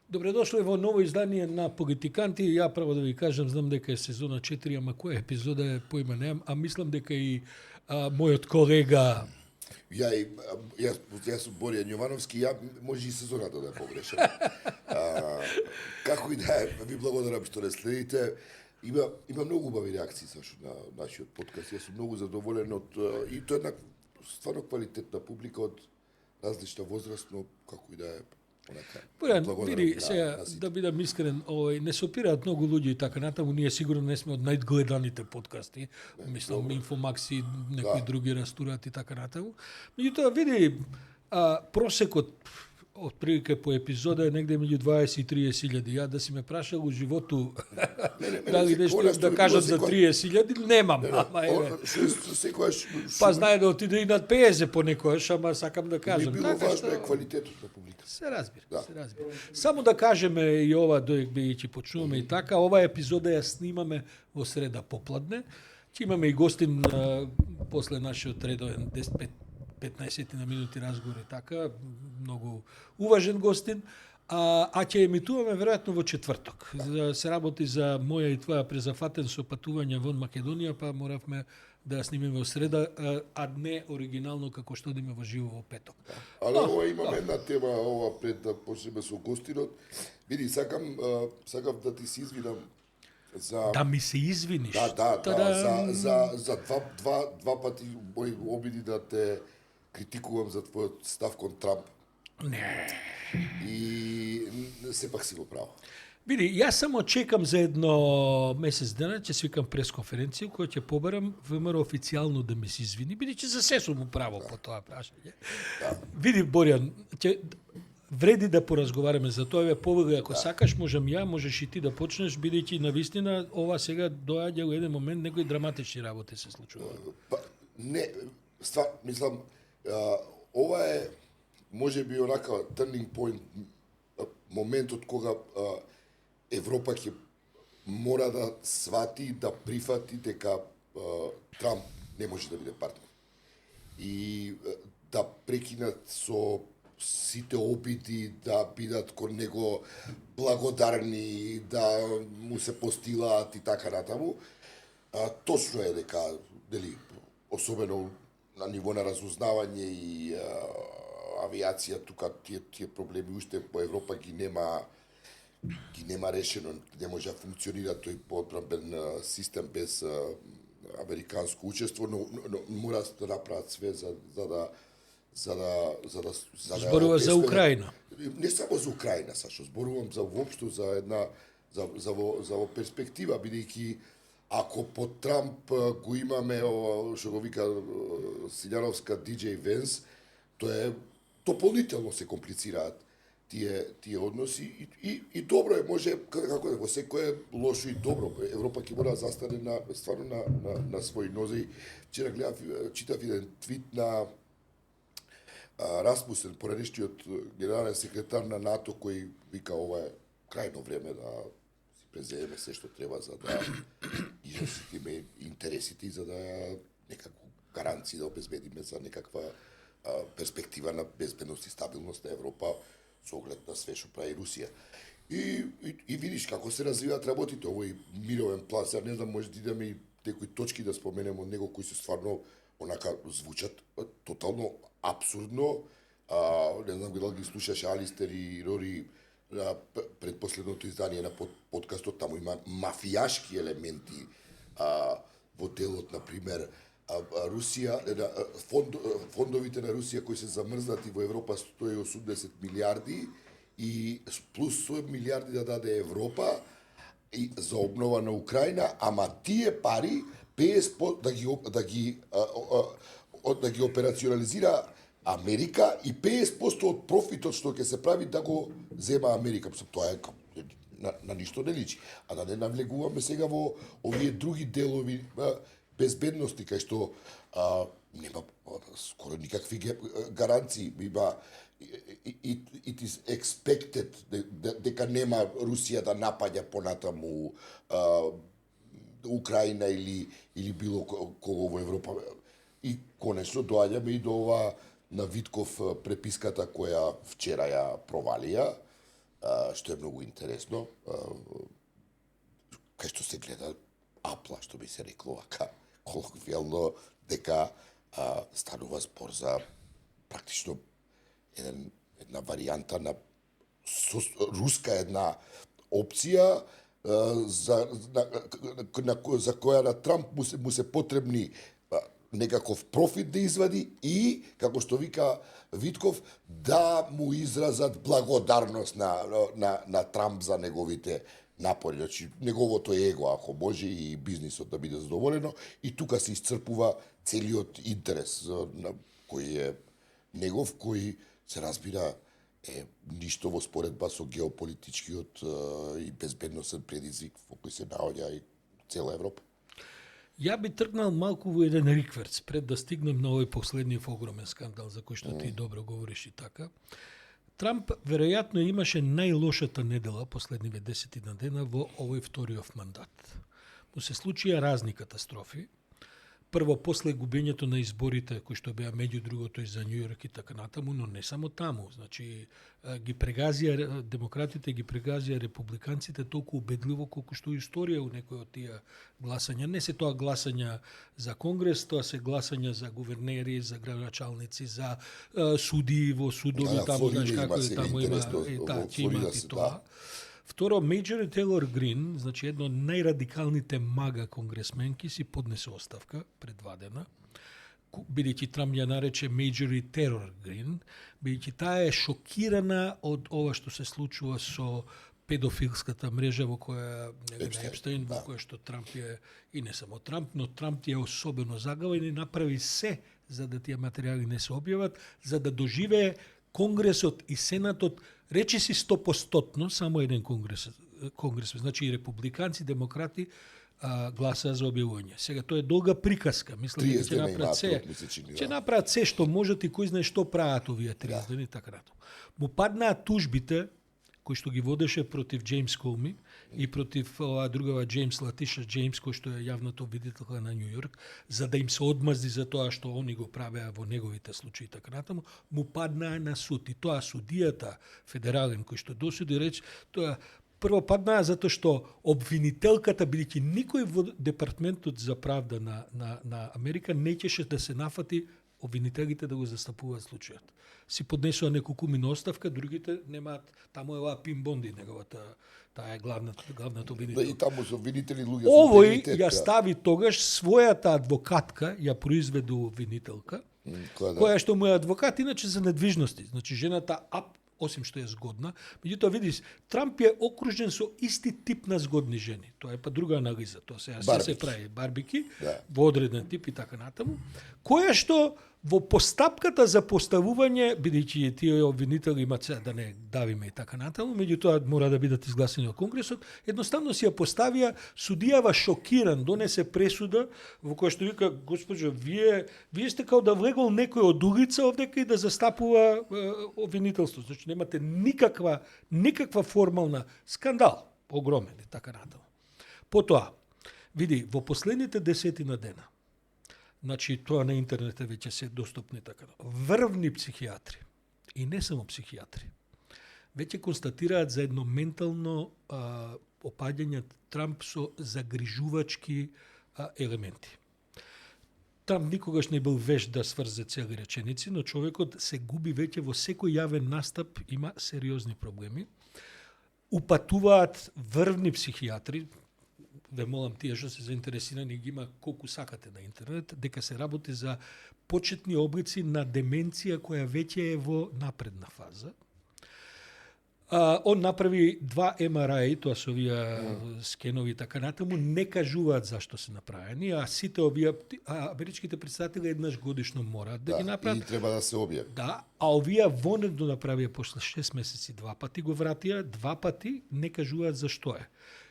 Добредошли во ново издание на Политиканти. Ја право да ви кажам, знам дека е сезона 4, ама која епизода е поима немам, а мислам дека и мојот колега Јас сум Боријан Јовановски, може и сезоната да е погрешен. Како и да е, ви благодарам што не следите. Има многу убави реакции Сашо на нашиот подкаст. Јас сум многу задоволен и тоа е една стварно квалитетна публика од различна возраст, но како и да е. Боријан, види сега да бидам искрен, не се опираат многу луѓе и така натаму, ние сигурно не сме од најгледаните подкасти. Мислам Инфомакс и некои други растурат и така натаму. Меѓутоа види просекот од прилика по епизода е негде меѓу 20 и 30.000. Ја да си ме прашал у животу дали нешто да кажам за 30.000, немам. Па знае да отиде и над 50 понекојаш, ама сакам да кажам. Би било важно е квалитетот на публика. Се разбира. Само да кажеме и ова, бидејќи почнуваме и така, оваа епизода ја снимаме во среда попладне. Ќе имаме и гостин после нашиот редовен 15 на минути разговор и така, многу уважен гостин, а ќе емитуваме веројатно во четврток. Се работи за моја и твоја презафатен со патување вон Македонија, па моравме да ја снимиме во среда, а не оригинално како што одиме во живо во петок. Але ова имаме една тема, ова пред да почнеме со гостинот. Види, сакам да ти се извинам за... Да ми се извиниш? За два пати мои обиди да те критикувам за твојот став кон Трамп. Не. И сепак си го право. Види, јас само чекам за едно месец дена, ќе свикам пресконференција која ќе побарам ВМРО официјално да ми се извини, бидејќи за се сум право по тоа прашање. Види, Боријан, вреди да поразговараме за тоа, повеќе ако сакаш, можам ја, можеш и ти да почнеш, бидејќи навистина ова сега доаѓа во еден момент некои драматични работи се случуваат. Не, мислам, ова е можеби онака turning point, моментот кога Европа ќе мора да свати, да прифати дека Трамп не може да биде партнер. И да прекинат со сите обиди да бидат кон него благодарни, да му се постилаат и така натаму. Точно е дека, дели, особено на ниво на разузнавање и авиација, тука тие проблеми уште по Европа ги нема решено, не може да функционира тој поодбранбен систем без американско учество, но мора да направат све за да зборува за Украина. Не само за Украина, Сашо, зборувам за воопшто за една за перспектива, бидејќи ако по Трамп го имаме што го вика Силјановска DJ Венс, тоа е дополнително се комплицираат тие односи и добро е, може како во секое лошо и добро. Европа ќе мора да застане стварно на своји нозе. Вчера читав еден твит на Расмусен, поранешниот генерален секретар на НАТО, кој вика ова е крајно време да си преземе се што треба за да изоситиме интересите и за да некако гаранции да обезбедиме за некаква перспектива на безбедност и стабилност на Европа со оглед на све што прави Русија. И видиш како се развиваат работите, овој мировен план. Сега не знам, може да идеме и некои точки да споменеме од него кои се стварно онака звучат тотално абсурдно. Не знам дали ги слушаш Алистер и Рори пред последното издание на подкастот, таму има мафијашки елементи во делот, например, Русија, фондовите на Русија кои се замрзнати во Европа 180 милиарди и плюс 100 милиарди да даде Европа и за обнова на Украина, ама тие пари 50% да ги операционализира Америка и 50% од профитот што ќе се прави да го зема Америка. Тоа е на ништо не личи. А да не навлегуваме сега во овие други делови безбедности, кај што нема скоро никакви гаранции. Има it is expected дека нема Русија да напаѓа понатаму Украина или било кого во Европа. И конечно доаѓаме и до ова на Витков преписката која вчера ја провалија, што е многу интересно, кај што се гледа апла, што би се рекло вака, колоквијално, дека станува збор за практично една варијанта на руска една опција за која на Трамп му се потребни некаков профит да извади и, како што вика Витков, да му изразат благодарност на Трамп за неговите напори, значи неговото его, ако може, и бизнисот да биде задоволено, и тука се исцрпува целиот интерес кој е негов, кој се разбира е ништо во споредба со геополитичкиот и безбедносен предизвик во кој се наоѓа и цела Европа. Ја би тргнал малку во еден рикверц пред да стигнем на овој последниот огромен скандал за кој што ти добро говориш и така. Трамп веројатно имаше најлошата недела последниве 10 дена во овој вториот мандат. Му се случија разни катастрофи. Прво, после губењето на изборите, кои што беа меѓу другото и за Њу Јорк и така натаму, но не само таму. Значи, ги прегазија, демократите ги прегазија републиканците толку убедливо колку што историја у некои од тие гласања. Не се тоа гласања за Конгрес, тоа се гласања за гувернери, за градоначалници, за судии во судови, таму, знаеш како е, таму има, имат и тоа. Второ, Мејджори Тейлор Грин, значи едно од најрадикалните мага конгресменки, си поднесе оставка предвадена, бидејќи Трамп ја нарече Мејджори Терор Грин, бидејќи таа е шокирана од ова што се случува со педофилската мрежа во која Епштейн, во која што Трамп е, и не само Трамп, но Трамп е особено загавен и направи се за да тие материјали не се објават, за да доживее Конгресот и Сенатот, речиси 100%, само еден конгрес, значи и републиканци, демократи гласаа за објавување. Сега тоа е долга приказка, мислам дека ќе направат се. Ќе направат се што можат и кој знае што прават овие 30 дни така натаму. Му паднаа тужбите кој што ги водеше против Джеймс Колми и против другава Джеймс Латиша Джеймс, кој што е јавната обвинителка на Њу Јорк, за да им се одмазди за тоа што они го правеа во неговите случаи така натаму, му паднаа на суд. И тоа судијата федерален кој што досуди реч, тоа прво паднаа затоа што обвинителката, бидејќи никој во Департментот за правда на Америка не ќеше да се нафати обвинителите да го застапуваат случајот. Си поднесува неколкумина оставка, другите немаат, таму е Пим Бонди, неговата, таа е главната обвинителка. Да, и таму се обвинители луѓе. Овој ја стави тогаш својата адвокатка, ја произведе обвинителка, која што му е адвокат, иначе за недвижности. Значи, жената осим што е згодна, меѓутоа видиш, Трамп е окружен со исти тип на згодни жени. Тоа е па друга анализа, тоа се прави барбики, во одреден тип и така натаму, која што во постапката за поставување, бидејќи тие обвинители имат се да не давиме и така натаму, меѓутоа мора да бидат изгласени од Конгресот, едноставно си ја поставија, судијава шокиран, донесе пресуда во која што вика, госпоđо, вие сте као да влегол некој од улица овдека и да застапува обвинителство. Значи немате никаква формална скандал, огромен и така натаму. Потоа, види, во последните 10 дена, значи тоа на интернет веќе се достапни така. Врвни психијатри и не само психијатри веќе констатираат за едно ментално опаѓање Трамп со загрижувачки елементи. Трамп никогаш не бил вешт да сврзе цели реченици, но човекот се губи веќе во секој јавен настап, има сериозни проблеми. Упатуваат врвни психијатри, ве молам тие што се заинтересирани, ги има колку сакате на интернет, дека се работи за почетни облици на деменција која веќе е во напредна фаза. Он направи 2 MRI, тоа се овие скенови така натаму, не кажуваат зашто се направени, а сите овие америчките претставители еднаш годишно мораат да ги направат. И треба да се објави. Да, а овие вонедно направија после 6 месеци 2 пати го вратија, 2 пати не кажуваат зашто е.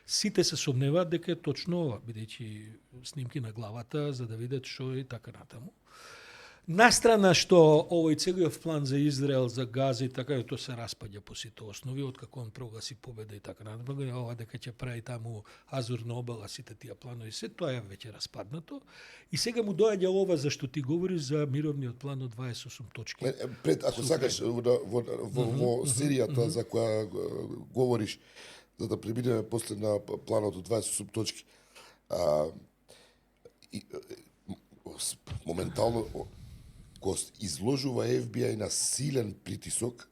Сите се сомневаат дека е точно ова, бидејќи снимки на главата за да видат што е и така натаму. Настрана што овој целиот план за Израел, за Газа и така, тоа се распаѓа по сите основи, откако он прогласи победа и така натаму, ова дека ќе прави таму Азурна обала, сите тие планови, се тоа е веќе распаднато. И сега му доаѓа ова за што ти говориш за мировниот план од 28 точки. Пред, ако сакаш, во серијата за која говориш, за да преминеме после на планот од 28 точки, моментално го изложува FBI на силен притисок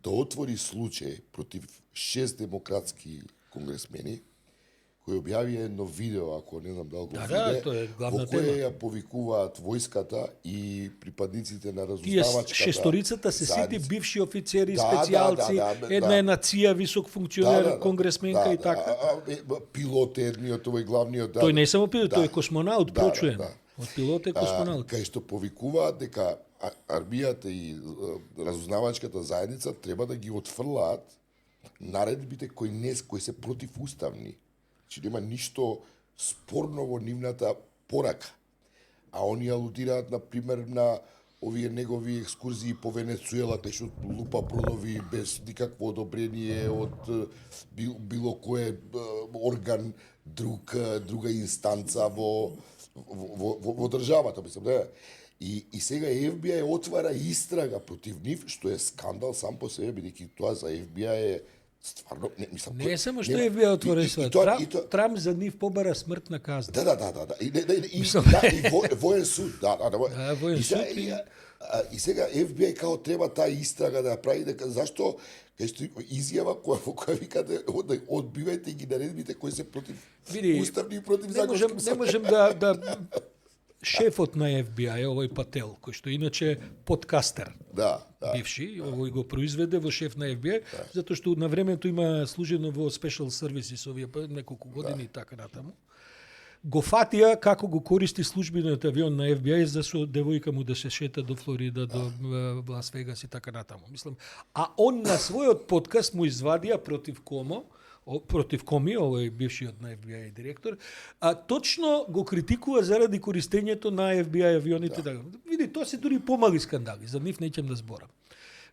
да отвори случај против 6 демократски конгресмени кои објавија едно видео, ако не знам дали го виде, тоа е главна во кое тема. ја повикуваат војската и припадниците на Тие разузнавачката. шесторицата се сите заедница. бивши офицери, Да, специјалци, една е нација, висок функционер, конгресменка и така. Пилот е едниот, овој главниот. Тој не е само пилот, да. тој е космонаут, прочуен. Од пилот е космонаут. Кај што повикуваат дека армијата и разузнавачката заедница треба да ги отфрлаат наредбите кои се противуставни. Значи нема ништо спорно во нивната порака. А они алудираат, например, на овие негови екскурзии по Венецуела, кај што лупа бродови без никакво одобрение од било кој орган, друга инстанца во државата, мислам, да. И сега FBI отвара истрага против нив, што е скандал сам по себе, бидејќи тоа за FBI е стварно, мислам, Не е само што FBI отвора истрага. Трамп за нив побара смртна казна. Да. И воен суд, воен суд и сега FBI као треба таа истрага да ја прави, дека зашто кај што изјава која викате одбивајте ги наредбите кои се против уставни и против законски. Не можем да шефот на FBI, овој Пател, кој што иначе подкастер, бивши, овој го произведе во шеф на FBI, затоа што на времето има служено во Special Services овие неколку години и така натаму. Го фатија како го користи службениот авион на FBI за со девојка му да се шета до Флорида, до Лас Вегас и така натаму. Мислам, а он на својот подкаст му извадија против Коми, овој бившиот на FBI директор, точно го критикува заради користењето на FBI авионите. Да. Види, тоа се дури помали скандали, за нив неќем да зборам.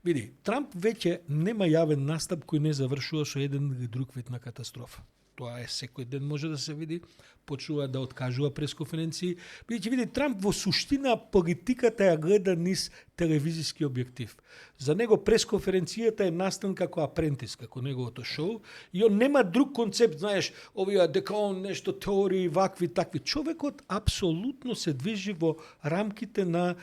Види, Трамп веќе нема јавен настап кој не завршува со еден или друг вид на катастрофа. Тоа е секој ден може да се види, почнува да откажува пресконференции. Види, Трамп во суштина политиката ја гледа низ телевизиски објектив. За него пресконференцијата е настан како апрентис, како неговото шоу, и он нема друг концепт, знаеш, овие дека он нешто теории, вакви, такви. Човекот апсолутно се движи во рамките на...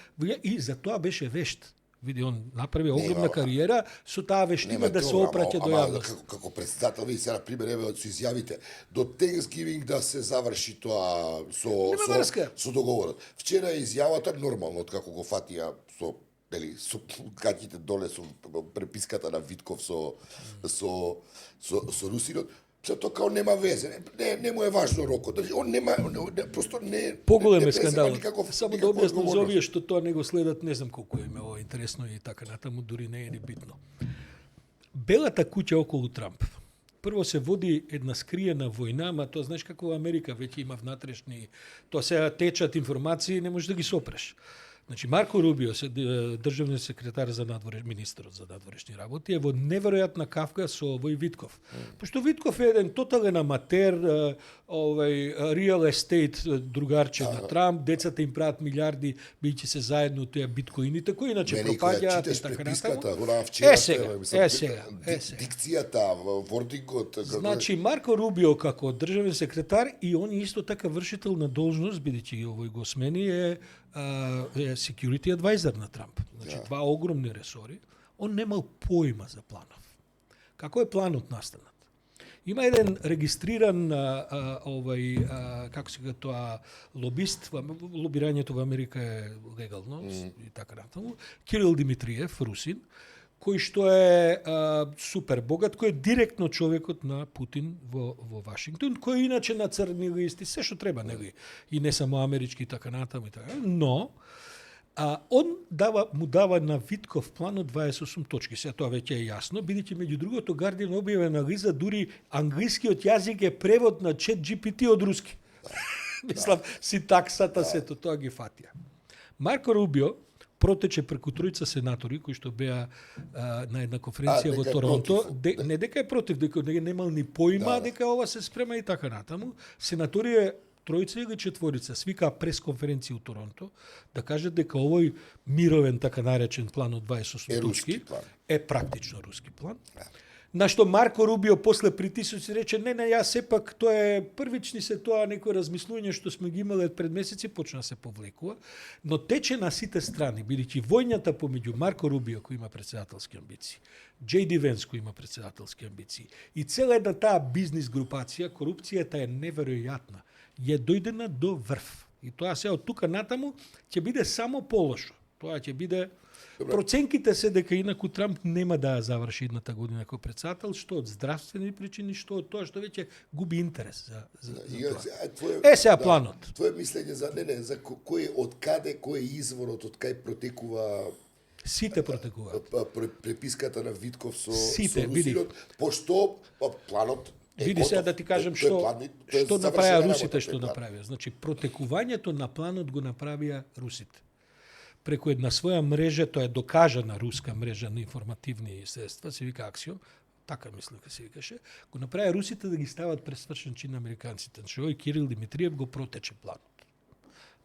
И за тоа беше вешт. Види, он направи огромна кариера со таа вештина да се опраќа до јавност. Како председател, види се, на пример, еве од изјавите, до Thanksgiving да се заврши тоа со договорот. Вчера изјавата нормално, од како го фатија со гаќите доле со преписката на Витков со русинот. Тоа као нема везе, не му е важно рокот. Он нема, просто не... Поголем е скандал. Само да објаснам за овие што тоа не го следат, не знам колку им е ова интересно и така натаму, дури не е ни битно. Белата куќа околу Трамп. Прво се води една скриена војна, ама тоа знаеш како во Америка веќе има внатрешни, тоа се течат информации, не можеш да ги сопреш. Значи, Марко Рубио, државниот секретар за министрот за надворешни работи, е во неверојатна кавка со овој Витков. Пошто Витков е еден тотален аматер, real estate другарче на Трамп, децата им прават милиарди, бијќи се заедно тие биткоините, кои иначе пропаѓаат и така натаму. Сега. Дикцијата, вордингот. Значи, Марко Рубио како државен секретар и он исто така вршител на должност, бидејќи овој го смени, е security advisor на Трамп. Значи, два огромни ресори. Он немал поима за планов. Како е планот настанат? Има еден регистриран како се тоа лобист, лобирањето во Америка е легално и така натаму. Кирил Димитриев, русин, кој што е супер богат, кој е директно човекот на Путин во Вашингтон, кој иначе на црни листи, се што треба, нели, и не само амерички и така натаму и така, но он му дава на Витков план од 28 точки. Сега тоа веќе е јасно, бидејќи меѓу другото Guardian објави анализа, дури англискиот јазик е превод на ChatGPT од руски. Мислам, синтаксата, сето тоа ги фатија. Марко Рубио протече преку тројца сенатори кои што беа на една конференција во дека е Торонто, против, не дека е против, дека не немал ни поима дека ова се спрема и така натаму. Сенатори е тројца или четворица свикаа пресконференција у Торонто да кажат дека овој мировен така наречен план од 28 точки е практично руски план. На што Марко Рубио после притисоци рече не, јас сепак тоа е првични се тоа некој размислување што сме ги имале пред месеци почна се повлекува, но тече на сите страни, бидејќи војната помеѓу Марко Рубио кој има претседателски амбиции, J.D. Венс кој има претседателски амбиции и цела една таа бизнис групација, корупцијата е неверојатна. Ја дојдена до врв. И тоа се од тука натаму ќе биде само полошо. Тоа ќе биде проценките се дека инаку Трамп нема да заврши едната година како претседател, што од здравствени причини, што од тоа што веќе губи интерес за тоа. Сега планот. Твое мислење за за кој од каде, кој е изворот, од кај протекува сите протекуваат. Преписката на Витков со Русинот, пошто планот види сега да ти кажам што направија русите што направија. Значи протекувањето на планот го направија русите. Преку една своја мрежа, тоа е докажана руска мрежа на информативни средства, се вика Аксио, така мислам дека се викаше, го направија русите да ги стават пресвршен чин на американците. Значи овој Кирил Димитриев го протече планот.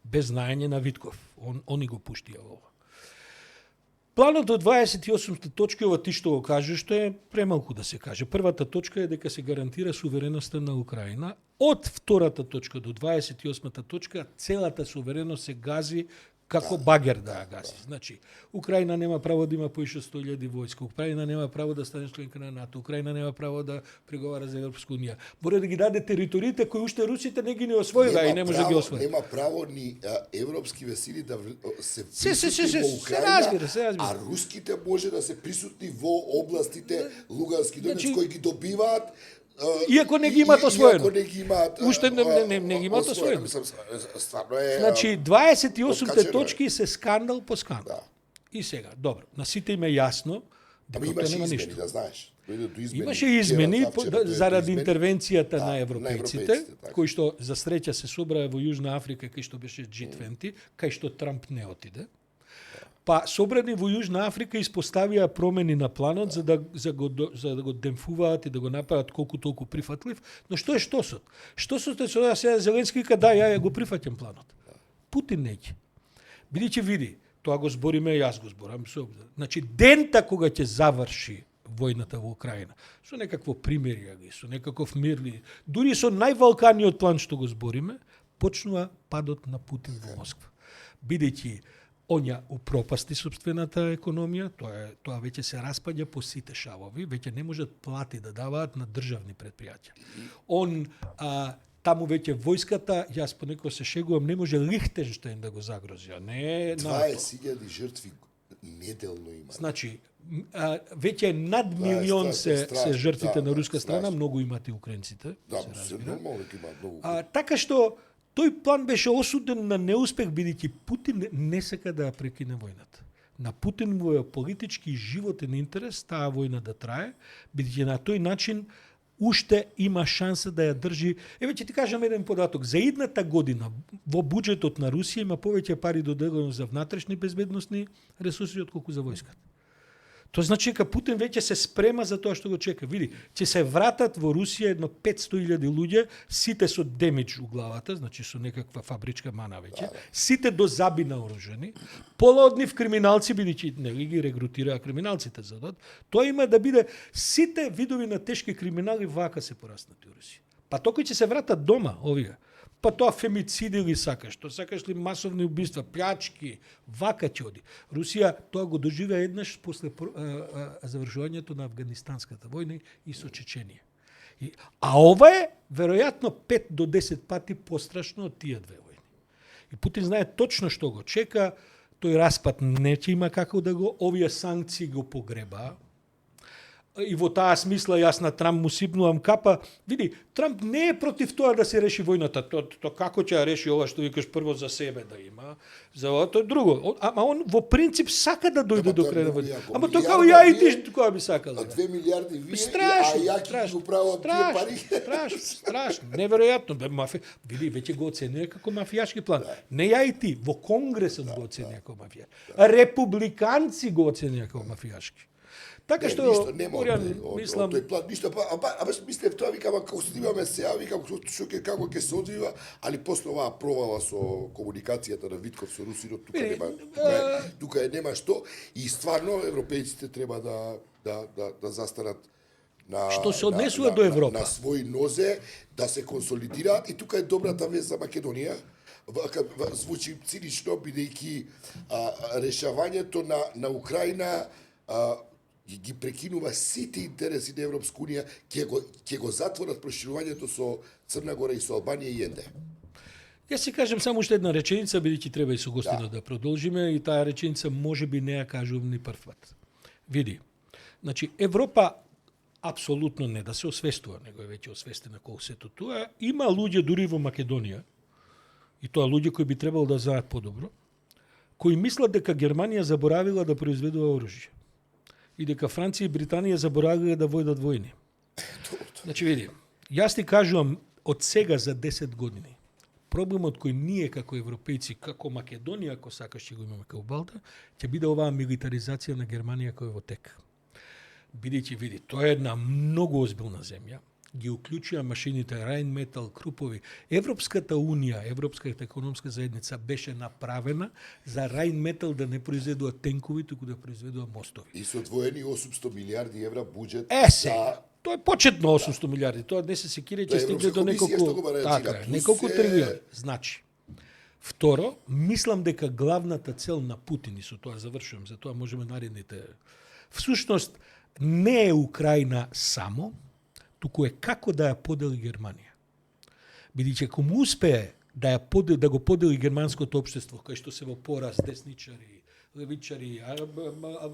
Без знаење на Витков. Они го пуштија ова. Планот од 28 точки, ова ти што го кажеш, што е премалку да се каже. Првата точка е дека се гарантира сувереноста на Украина. Од втората точка до 28 точка, целата сувереност се гази како багер да ја гаси. Значи, Украина нема право да има поише 100.000 војска, Украина нема право да стане членка на НАТО, Украина нема право да преговара за Европска унија. Мора да ги даде териториите кои уште русите не ги не освоила и не може да ги освои. Нема право ни европски весили да се присутни во Украина, се разбира. а руските може да се присутни во областите Лугански и Донецк кои ги добиваат. Иако не ги имаат освоено. Уште не ги имаат освоено. Значи, 28 точки се скандал по скандал. И сега, добро, на сите им е јасно дека тоа нема ништо. Да знаеш. Имаше измени заради интервенцијата на европејците, кои што за среќа се собраа во Јужна Африка, кај што беше G20, кај што Трамп не отиде. Па собрани во Јужна Африка испоставија промени на планот за да го демфуваат и да го направат колку толку прифатлив, но што е штосот? Штосот е што сега Зеленски вика да, ја го прифаќам планот. Путин неќе. Бидејќи види, тоа го збориме, јас го зборам со. Значи дента кога ќе заврши војната во Украина, со некакво примирие, со некаков мир, дури со највалканиот план што го збориме, почнува падот на Путин во Москва. Бидејќи онја упропасти собствената економија, тоа веќе се распаѓа по сите шавови, веќе не можат плати да даваат на државни предпријатија. Таму веќе војската, јас понекогаш се шегувам, не може Лихтенштейн да го загрози, а не НАТО. 20.000 жртви неделно има. Значи, веќе над милион се жртвите на руска страна, многу имат и украинците. Да, се нормално дека имаат многу. Така што тој план беше осуден на неуспех, бидејќи Путин не сака да ја прекине војната. На Путин му е политички и животен интерес таа војна да трае, бидејќи на тој начин уште има шанса да ја држи. Еве ќе ти кажам еден податок. За идната година во буџетот на Русија има повеќе пари доделено за внатрешни безбедносни ресурси отколку за војската. Тоа значи дека Путин веќе се спрема за тоа што го чека. Види, ќе се вратат во Русија едно 500.000 луѓе, сите со демидж у главата, значи со некаква фабричка мана веќе, сите до заби наоружени, пола од нив криминалци, бидејќи нели ги регрутираа криминалците за тоа. Тоа има да биде сите видови на тешки криминали вака се пораснати у Русија. Па тока ќе се вратат дома овие. Па тоа фемициди ли сакаш, тоа сакаш ли масовни убиства, плячки, вака ќе оди. Русија тоа го доживеа еднаш после завршувањето на Афганистанската војна и со Чеченија. А ова е веројатно 5 до 10 пати пострашно од тие две војни. И Путин знае точно што го чека, тој распад не ќе има како да го, овие санкции го погребаа. и во таа смисла јас на Трамп му сипнувам капа. Види, Трамп не е против тоа да се реши војната. То како ќе ја реши ова што викаш прво за себе да има, за ова тоа друго. Ама он во принцип сака да дојде до крај на војната. Ама тоа како ја и ти која би сакала. 2 милиарди вие, страшно, а ја ќе го правам тие пари. Страшно, неверојатно. Види, веќе го оценува како мафијашки план. Не ја и ти, во Конгресот го оценува како мафија. Републиканци го оценува како мафијашки. Така што мислам тој план ништо, ама мислев тоа викам како снимаме сега, викам што како ќе се одвива, али после оваа провала со комуникацијата на Витков со русинот, тука нема што и стварно европејците треба да застанат на што се однесува до Европа на своји нозе, да се консолидираат и тука е добрата вест за Македонија. Звучи цинично бидејќи решавањето на Украина ги прекинува сите интереси на Европска унија, ќе го затворат проширувањето со Црна Гора и со Албанија и ЕНДЕ. Јас си кажам само уште една реченица, бидејќи треба и со гостина да продолжиме, и таа реченица можеби не ја кажувам ни прв пат. Види, значи Европа апсолутно не да се освестува, него е веќе освестена колку сето тоа. Има луѓе дури во Македонија, и тоа луѓе кои би требало да знаат подобро, кои мислат дека Германија заборавила да произведува оружје и дека Франција и Британија заборавиле да војдат војни. Значи види, јас ти кажувам од сега за 10 години проблемот кој ние како европејци, како Македонија, ако сакаш ќе го имаме како Балта, ќе биде оваа милитаризација на Германија која е во тек. Бидејќи види, тоа е една многу озбилна земја, ги уклучија машините Rheinmetall, Крупови. Европската унија, Европската економска заедница беше направена за Rheinmetall да не произведува тенкови, туку да произведува мостови. И со одвоени 800 милиарди евра буџет Тоа е почетно 800 милиарди, тоа не се секира ќе стигне до неколку трилиони. Значи, второ, мислам дека главната цел на Путин, и со тоа завршувам, за тоа можеме наредните, всушност не е Украина само, туку е како да ја подели Германија. Бидејќи ако му успее да го подели германското општество, кај што се во пораз десничари, левичари,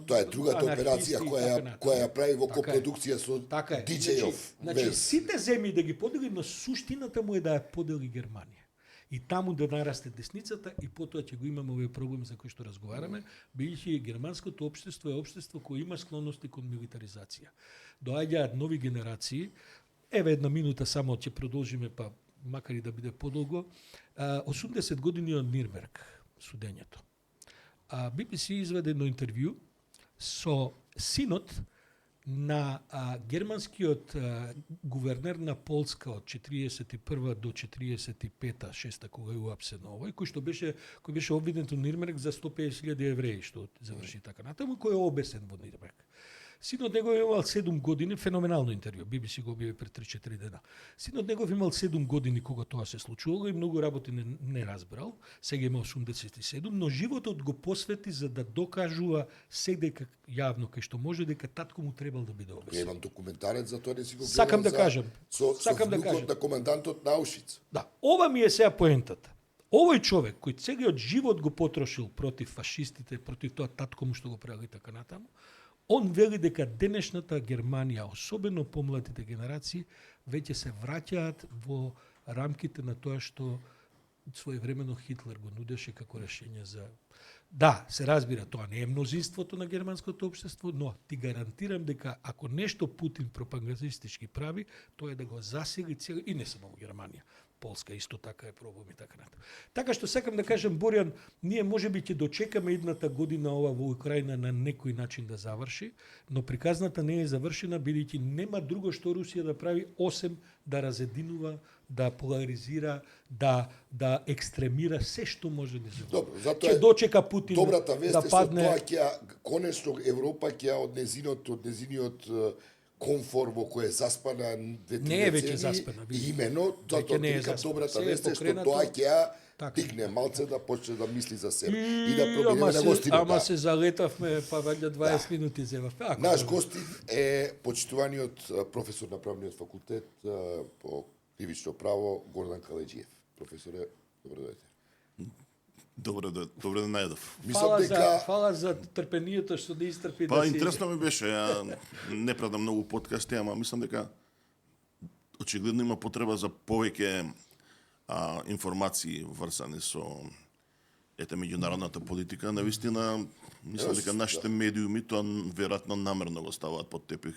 тоа е другата операција која ја прави во копродукција со DJ-ов. Значи сите земји да ги подели, но суштината му е да ја подели Германија. И таму да нарасте десницата и потоа ќе го имаме овој проблем за кој што разговараме, бидејќи германското општество е општество кој има склонности кон милитаризација. Доаѓаат нови генерации. Еве една минута само ќе продолжиме, па макар и да биде подолго. 80 години од Нирнберг судењето. BBC изведе едно интервју со синот на германскиот гувернер на Полска од 41 до 45-та, 6-та, кога е уапсено овој, кој беше обвинет во Нирнберг за 150.000 евреи, што заврши така натаму, кој е обесен во Нирнберг. Синот негов имал 7 години, феноменално интервју, BBC го објави пред 3-4 дена. Синот негов имал 7 години кога тоа се случувало и многу работи не разбрал, сега има 87, но животот го посвети за да докажува дека јавно кај што може дека татко му требал да биде обесен. Ја имам документарец за тоа, не си го гледам. Сакам да кажам. Со внукот на командантот на Аушвиц. Да, ова ми е сега поентата. Овој човек кој целиот живот го потрошил против фашистите, против тоа татко му што го правил и така натаму, он вели дека денешната Германија, особено помладите генерации, веќе се враќаат во рамките на тоа што своевремено Хитлер го нудеше како решение за... Да, се разбира, тоа не е мнозинството на германското општество, но ти гарантирам дека ако нешто Путин пропагандистички прави, тоа е да го засили цел... и не само во Германија. Полска исто така е проблем и така натаму. Така што сакам да кажам, Борјан, ние можеби ќе дочекаме едната година ова во Украина на некој начин да заврши, но приказната не е завршена, бидејќи нема друго што Русија да прави осем да разединува, да поларизира, да екстремира се што може да се. Добро, затоа ќе дочека Путин добрата вест да е падне. Тоа ќе конечно Европа ќе од незиниот комфор во кој е заспана не е веќе заспана. Имено, затоа дека добрата вест е што тоа ќе тикне малце да почне да мисли за себе и да пробиеме на гостина. Ама се залетавме, па ваѓа 20 минути зема. Наш гостин е почитуваниот професор на правниот факултет по кривично право Гордан Калеџиев. Професоре, добро дојдете. Добре да најдов. Мислам дека Фала за трпението што не истрпи Па да си... интересно ми беше, ја не пратам многу подкасти, ама мислам дека очигледно има потреба за повеќе информации врзани со меѓународната политика. Навистина, мислам дека нашите медиуми тоа веројатно намерно го ставаат под тепих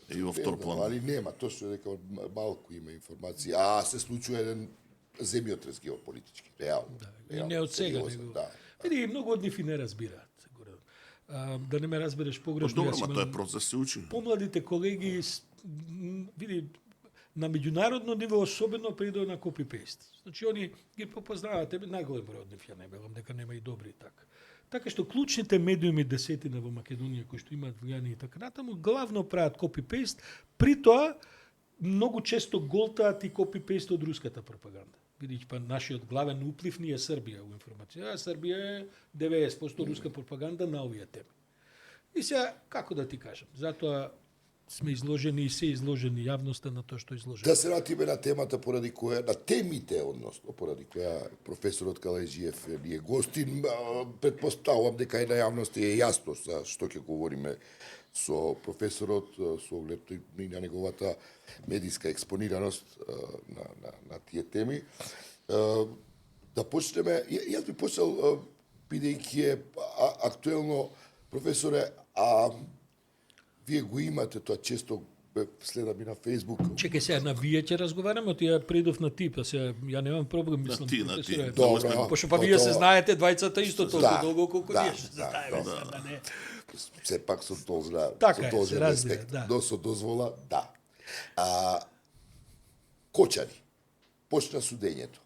и во втор план. али нема, точно дека малку има информации. А се случува еден земјотрес геополитички, реално. И не од сега, него. Да. Види, многу од нив и не разбираат. Да не ме разбереш погрешно. Добро, јас ма имам- тоа е процес, се учи. Помладите колеги, види, на меѓународно ниво особено придоа на копи-пейст. Значи, они ги попознаваат, најголем број од нив, ја не велам дека нема и добри така. Така што клучните медиуми десетина во Македонија кои што имаат влијание и така натаму, главно прават копи-пейст, при тоа многу често голтаат и копи-пейст од руската пропаганда. Видиш, па нашиот главен уплив ни е Србија во информација. А Србија е 90% руска пропаганда на овие теми. И сега, како да ти кажам, затоа сме изложени и се изложени јавноста на тоа што е изложено. Да се вратиме на темата поради која, на темите, односно, поради која професорот Калајджиев ни е гостин, предпоставувам дека и на јавност е јасно за што ќе говориме со професорот, со оглед и на неговата медиска експонираност на тие теми. Да почнеме, јас би почнал, бидејќи е актуелно, професоре, вие го имате тоа често, следам и на Фейсбук. Чекај сега, на вие ќе разговараме, од ја придов на ти, па сега ја немам проблем, мислам. ти. професоре. Добро. Пошто па вие се Тоа- знаете двајцата исто толку Да, долго колку да, ние што се да, знаеме, да. сега, да не. Сепак со должна, Така со е, должен се разбира, респект, да. но со дозвола, да. Кочани, почна судењето.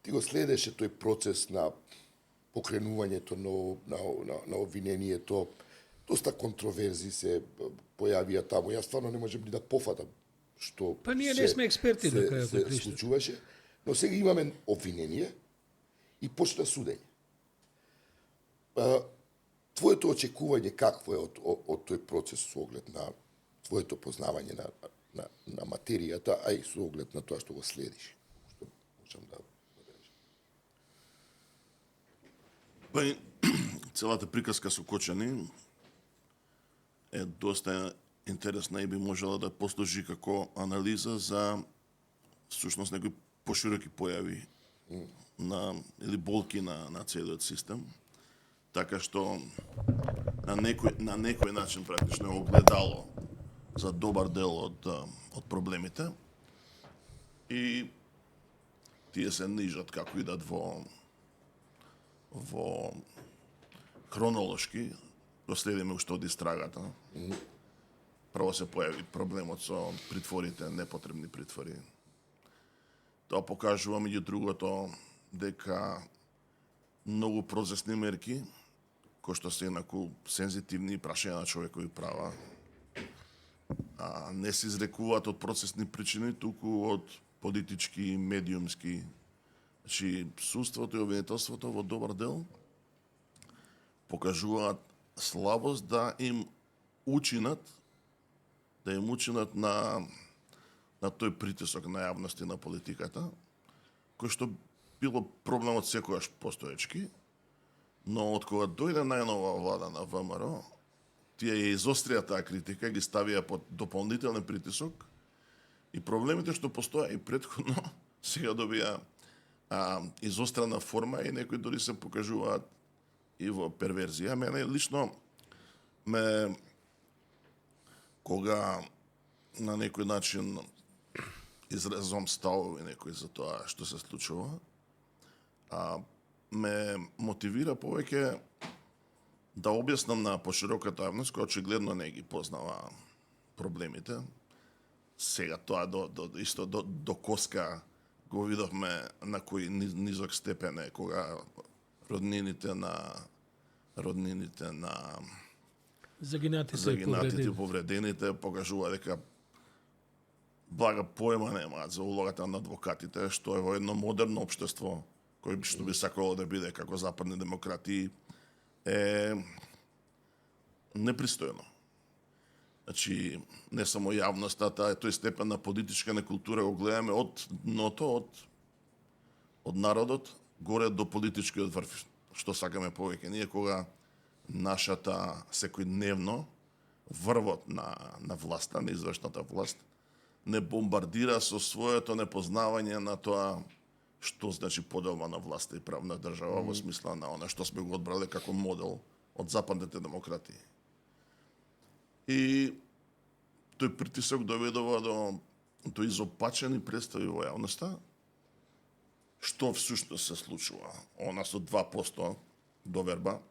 Ти го следеше тој процес на покренувањето на обвинението, доста контроверзи се појавија таму. Јас стварно не можам ни да пофатам што Па ние не сме експерти на крајот на се краиштата. случуваше, но сега имаме обвинение и почна судење. Твоето очекување какво е од тој процес со оглед на твоето познавање на материјата, а и со оглед на тоа што го следиш? Што можам да речам? Па и целата приказка со Кочани е доста интересна и би можела да послужи како анализа за всушност некои пошироки појави или болки на целиот систем. Така што на некој начин практично е огледало за добар дел од проблемите и тие се нижат како идат во хронолошки, го следиме уште од истрагата. Прво се појави проблемот со притворите, непотребни притвори. Тоа покажува меѓу другото дека многу процесни мерки, кои што се инаку сензитивни прашања на човекови права, не се изрекуваат од процесни причини, туку од политички, медиумски. Значи, судството и обвинителството во добар дел покажуваат слабост да им учинат на тој притисок на јавност и на политиката, кој што било проблемот секогаш постоечки, но од кога дојде најнова влада на ВМРО, тие ја изострија таа критика, ги ставија под дополнителен притисок и проблемите што постоја и претходно сега добија изострена форма и некои дори се покажуваат и во перверзија. Мене лично кога на некој начин изразувам ставови некои за тоа што се случува, ме мотивира повеќе да објаснам на пошироката јавност, која очигледно не ги познава проблемите. Сега тоа до коска го видовме на кој низок степен е кога роднините на Загинатите и повредените покажува дека блага поема немаат за улогата на адвокатите, што е во едно модерно општество кој што би сакало да биде како западни демократии е непристојно. Значи, не само јавноста, тој степен на политичка некултура го гледаме од дното, од народот, горе до политичкиот врв. Што сакаме повеќе? Ние кога нашата секојдневно врвот на власта, на извршната власт, не бомбардира со своето непознавање на тоа што значи поделба на власта и правна држава во смисла на она што сме го одбрале како модел од западните демократии. И тој притисок доведува до изопачени представи во јавноста, што всушност се случува. Она со 2% доверба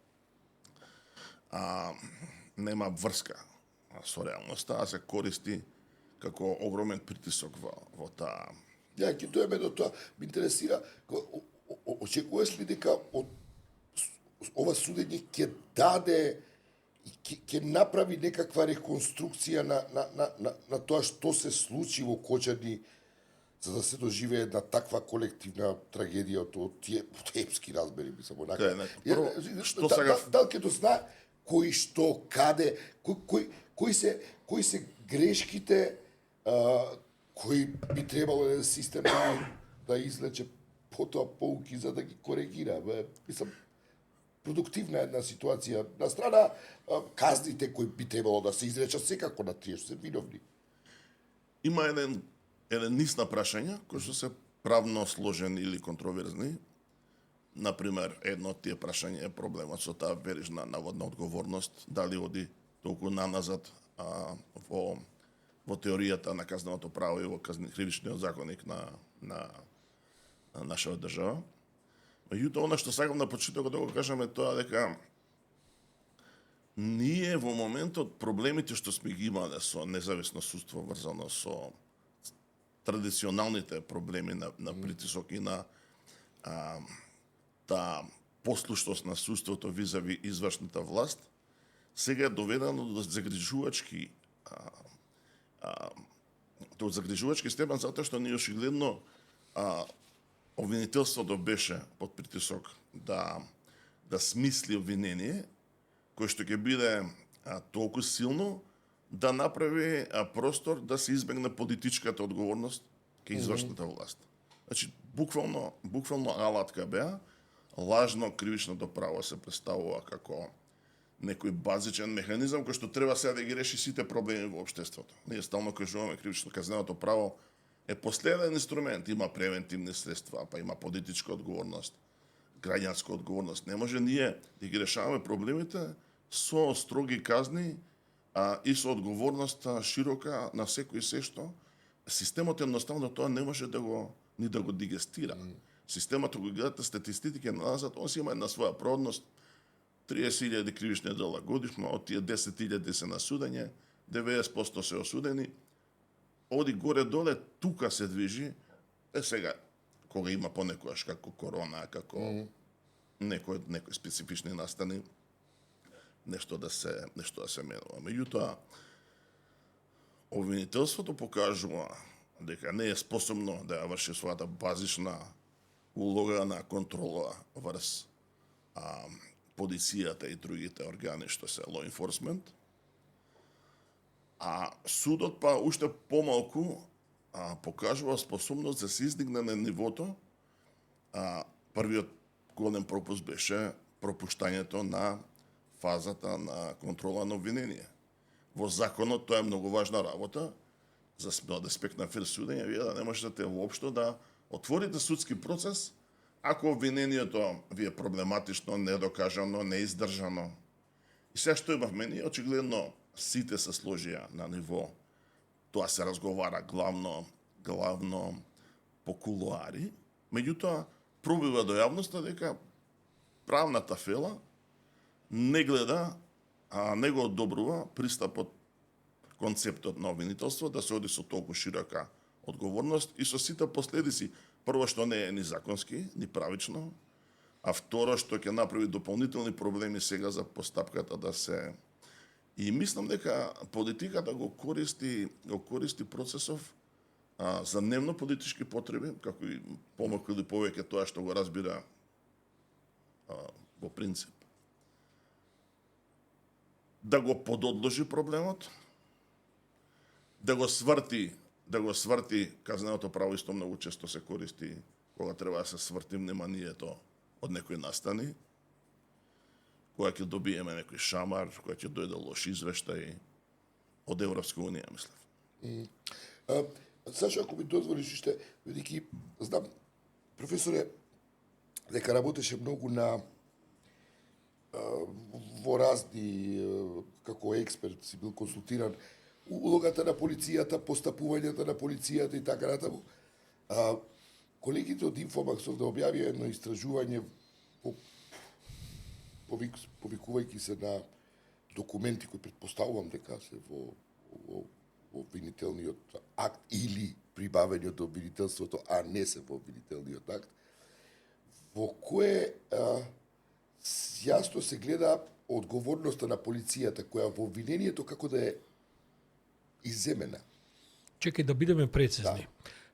нема врска со реалноста, а се користи како огромен притисок во таа. Ја, ќе доеме до тоа. Ме интересира, очекуваш ли дека ова судење ќе даде и ќе направи некаква реконструкција на тоа што се случи во Кочани, за да се доживее една таква колективна трагедија од тие епски размери, мислам, онака. Што сега Дали ќе дознае кои што, каде, кои се грешките кои би требало да систем да излече потоа поуки за да ги коригира. Мислам, продуктивна една ситуација. На страна казните кои би требало да се изречат секако на тие што се виновни. има еден низ на прашања кои што се правно сложени или контроверзни. Например, едно од тие прашања е проблемот со таа верижна наводна одговорност, дали оди толку наназад во теоријата на казненото право и во кривичниот законник на нашата држава. Меѓутоа, она што сакам на почетокот да го кажам е тоа дека ние во моментот проблемите што сме ги имале со независно судство врзано со традиционалните проблеми на притисок и на таа послушност на судството визави извршната власт, сега е доведено до загрижувачки степен, затоа што ние очигледно обвинителството беше под притисок да смисли обвинение кој што ќе биде толку силно да направи простор да се избегне политичката одговорност кај извршната власт. Значи, буквално алатка беа, лажно кривичното право се представува како некој базичен механизам кој што треба сега да ги реши сите проблеми во општеството. Ние стално кажуваме кривично казненото право е последен инструмент, има превентивни средства, па има политичка одговорност, граѓанска одговорност. Не може ние да ги решаваме проблемите со строги казни и со одговорност широка на секој се што. Системот едноставно тоа не може да го дигестира. Системот, кога гледате статистики назад, он си има една своја продност. 30.000 кривични дела годишно, од тие 10.000 се на судење, 90% се осудени. Оди горе-доле, тука се движи, сега, кога има понекогаш како корона, како некои специфични настани, нешто да се менува. Меѓутоа, обвинителството покажува дека не е способно да ја врши својата базична улога на контрола врз полицијата и другите органи што се law enforcement, а судот па уште помалку покажува способност да се издигне на нивото. Првиот голем пропуст беше пропуштањето на фазата на контрола на обвинение. Во законот тоа е многу важна работа, за од аспект на фер судење, вие да не можете воопшто да отворите судски процес ако обвинението ви е проблематично, недокажано, неиздржано. И сега што имавме ние, очигледно сите се сложија на ниво, тоа се разговара главно по кулуари, меѓутоа пробива до јавноста дека правната фела не гледа, не го одобрува пристапот, концептот на обвинителство да се оди со толку широка одговорност и со сите последици. Прво што не е ни законски, ни правично, а второ што ќе направи дополнителни проблеми сега за постапката да се... И мислам дека политиката го користи процесов за дневно политички потреби, како и помалку или повеќе тоа што го разбира во принцип. Да го пододложи проблемот, да го сврти казненото право, исто многу често се користи кога треба да се сврти вниманието од некој настани, кога ќе добиеме некој шамар, кога ќе дојде лош извештај од Европска унија, мислев. Сашо, ако ми дозволиш уште, бидејќи знам, професоре, дека работеше многу на во разни, како експерт си бил консултиран, улогата на полицијата, постапувањата на полицијата и така натаму. Колегите од Инфомакс да објавија едно истражување повикувајќи се на документи кои предпоставувам дека се во обвинителниот акт или прибавени од обвинителството, а не се во обвинителниот акт, во кое јасно се гледа одговорноста на полицијата, која во обвинението како да е изземена. Чекај да бидеме прецизни.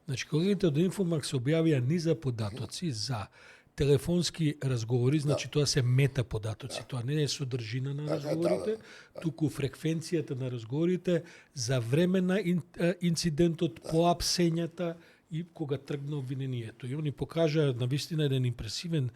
Значи, колегите од Инфомакс објавија низа податоци за телефонски разговори, значи тоа се мета податоци, тоа не е содржина на разговорите, туку фреквенцијата на разговорите за време на инцидентот, поапсењата и кога тргна обвинението. И они покажаа навистина еден импресивен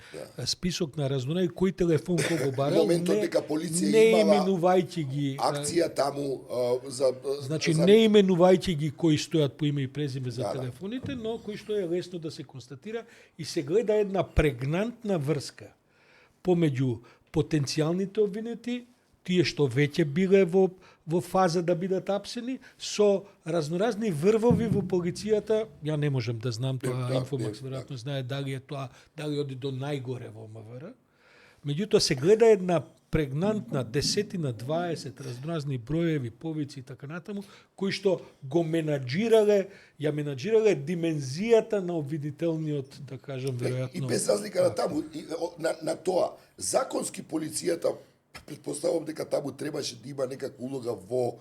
список на разнонај кој телефон кого барал, Моментот дека полиција не имала именувајќи ги акција таму за значи не именувајќи ги кои стојат по име и презиме за телефоните, но кои што е лесно да се констатира и се гледа една прегнантна врска помеѓу потенцијалните обвинети, тие што веќе биле во фаза да бидат апсени, со разноразни врвови во полицијата. Ја не можам да знам тоа, Инфомакс веројатно знае дали е тоа, дали оди до најгоре во МВР. Меѓутоа се гледа една прегнантна 10 на 20 разноразни броеви, повици и така натаму, кои што го менаџирале димензијата на обвинителниот, да кажам, веројатно. И без разлика на таму, на тоа, законски полицијата, предпоставувам дека таму требаше да има некаква улога во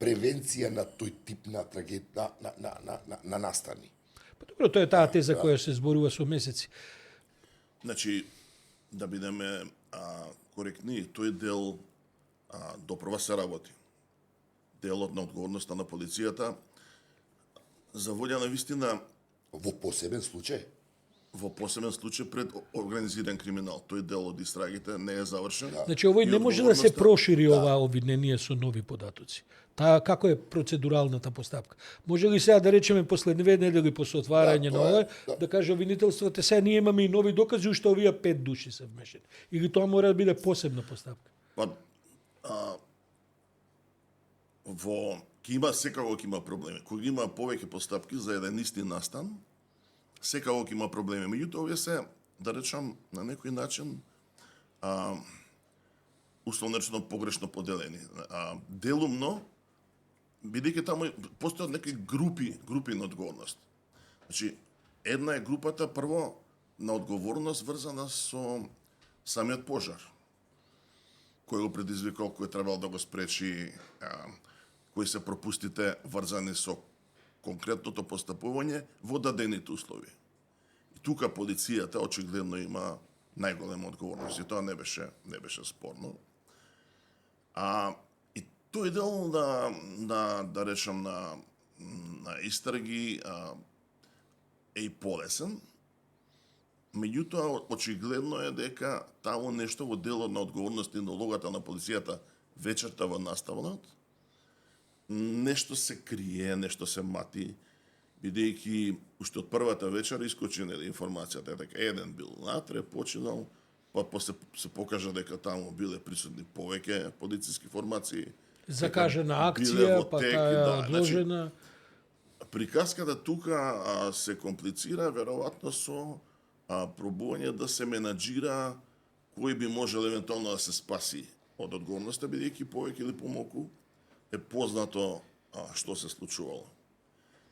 превенција на тој тип на трагедија, на настани. Па добро, тоа е таа теза која се зборува со месеци. Значи, да бидеме коректни, тој дел допрва се работи. Делот на одговорноста на полицијата за волја на вистина Во посебен случај. во посебен случај пред организиран криминал. Тој дел од истрагите не е завршен. Значи, овој И не може да се одговорноста- прошири оваа обвинение со нови податоци. Таа како е процедуралната постапка? Може ли сега да речеме после 2 недели после отварање на тоа е, ова, да каже обвинителството, сега ние имаме и нови докази уште овие 5 души се вмешани. Или тоа мора да биде посебна постапка? Па, секако ќе има проблеми. Кога има повеќе постапки за еден исти настан, секако ќе има проблеми. Меѓутоа, овие се, да речам, на некој начин, условно речено погрешно поделени. Делумно, бидејќи таму постојат некои групи на одговорност. Значи, една е групата, прво, на одговорност врзана со самиот пожар, кој го предизвикал, кој требало да го спречи, кои се пропустите врзани со конкретното постапување во дадените услови. И тука полицијата очигледно има најголема одговорност и тоа не беше спорно. И тој дел да речам на истраги е и полесен. Меѓутоа, очигледно е дека таму нешто во делот на одговорност и на улогата на полицијата вечерта во наставнот, нешто се крие, нешто се мати, бидејќи уште од првата вечер искочи информацијата дека еден бил натре, починал, па после се покажа дека таму биле присутни повеќе полициски формации. Закажена акција, па таа е одложена. Приказката тука се комплицира веројатно со пробување да се менаџира кој би можел евентуално да се спаси од одговорноста, бидејќи повеќе или помалку е познато што се случувало.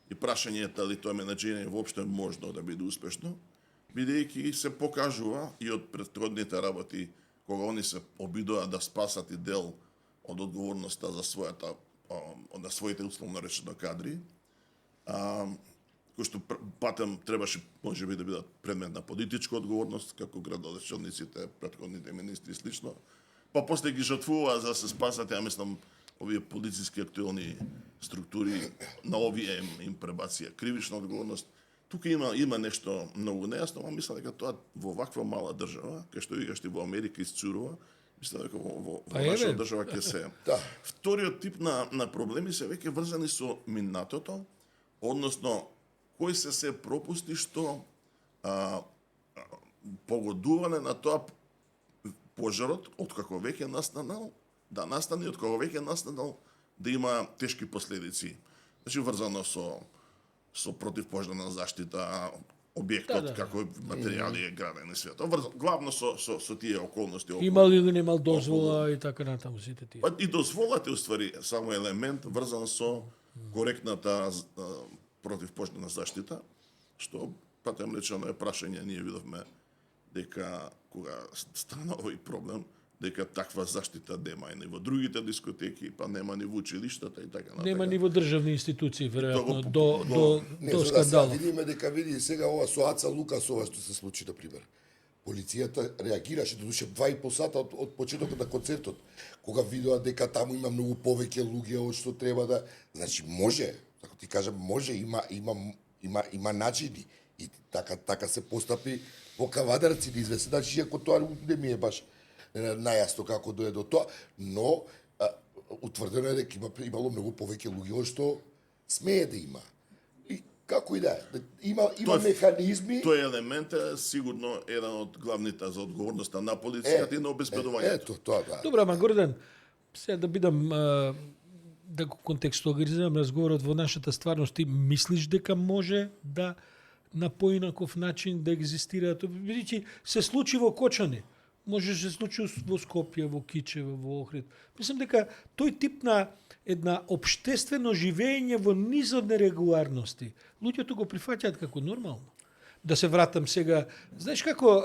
И прашање е дали тоа менаџирање воопшто можно да биде успешно, бидејќи се покажува и од претходните работи кога они се обидоа да спасат и дел од одговорноста за своите условно речено кадри, кои што патем требаше можеби да бидат предмет на политичка одговорност, како градоначелниците, претходните министри и слично, па после ги жртвуваа за да се спасат, ја мислам, овие полициски актуелни структури, на овие им пребација кривична одговорност, тука има нешто многу нејасно, ама мислам дека тоа во ваква мала држава, кај што викаш ти во Америка изцурува, мислам дека во нашата држава ќе се. Да. Вториот тип на проблеми се веќе врзани со минатото, односно кои се пропусти што погодуване на тоа пожарот откако веќе настанал, да настане откако веќе настанал да има тешки последици. Значи врзано со противпожарна заштита, објектот како материјали е граден и свето. Главно со тие околности. Имал или немал дозвола и така натаму сите тие. Па и дозволата е уствари само елемент врзан со коректната противпожарна заштита, што патем речено е прашање, ние видовме дека кога стана овој проблем, дека таква заштита нема и во другите дискотеки, па нема ни во училиштата и така натаму. Нема ни во државни институции, веројатно, Не, до за да скандал. видиме дека види сега ова со Аца Лукасова што се случи, на пример. Полицијата реагираше, додуше 2,5 сата од почетокот на концертот, кога видоа дека таму има многу повеќе луѓе од што треба да, значи може, како ти кажам, може, има начини и така се постапи во кавадарци да извесе, значи ако тоа не ми е баш најасно како дое до тоа, но утврдено е дека имало многу повеќе луѓе од што смее да има. И како и да е, има механизми. Тој елемент е сигурно еден од главните за одговорноста на полицијата и на обезбедувањето. Ето тоа, да. Добро, ама Гордан, сега да бидам да го контекстуализирам разговорот во нашата стварност, ти мислиш дека може да на поинаков начин да екзистира? Бидејќи се случи во Кочани, може се случи во Скопје, во Кичево, во Охрид. Мислам дека тој тип на една општествено живење во низ од нерегуларности, луѓето го прифаќаат како нормално. Да се вратам сега, знаеш како,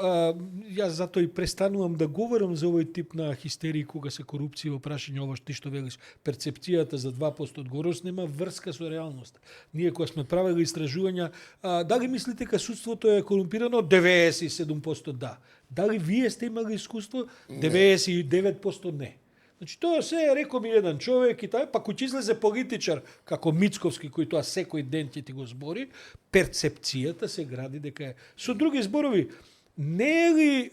јас затоа и престанувам да говорам за овој тип на хистерии кога се корупција во прашање ова ти што велиш, перцепцијата за 2% одговорност нема врска со реалноста. Ние кога сме правели истражувања, дали мислите дека судството е корумпирано? 97% да. Дали вие сте имали искуство? 99% не. Значи тоа се рекол ми еден човек и па кој излезе политичар како Мицковски кој тоа секој ден ќе ти го збори, перцепцијата се гради дека е. Со други зборови, не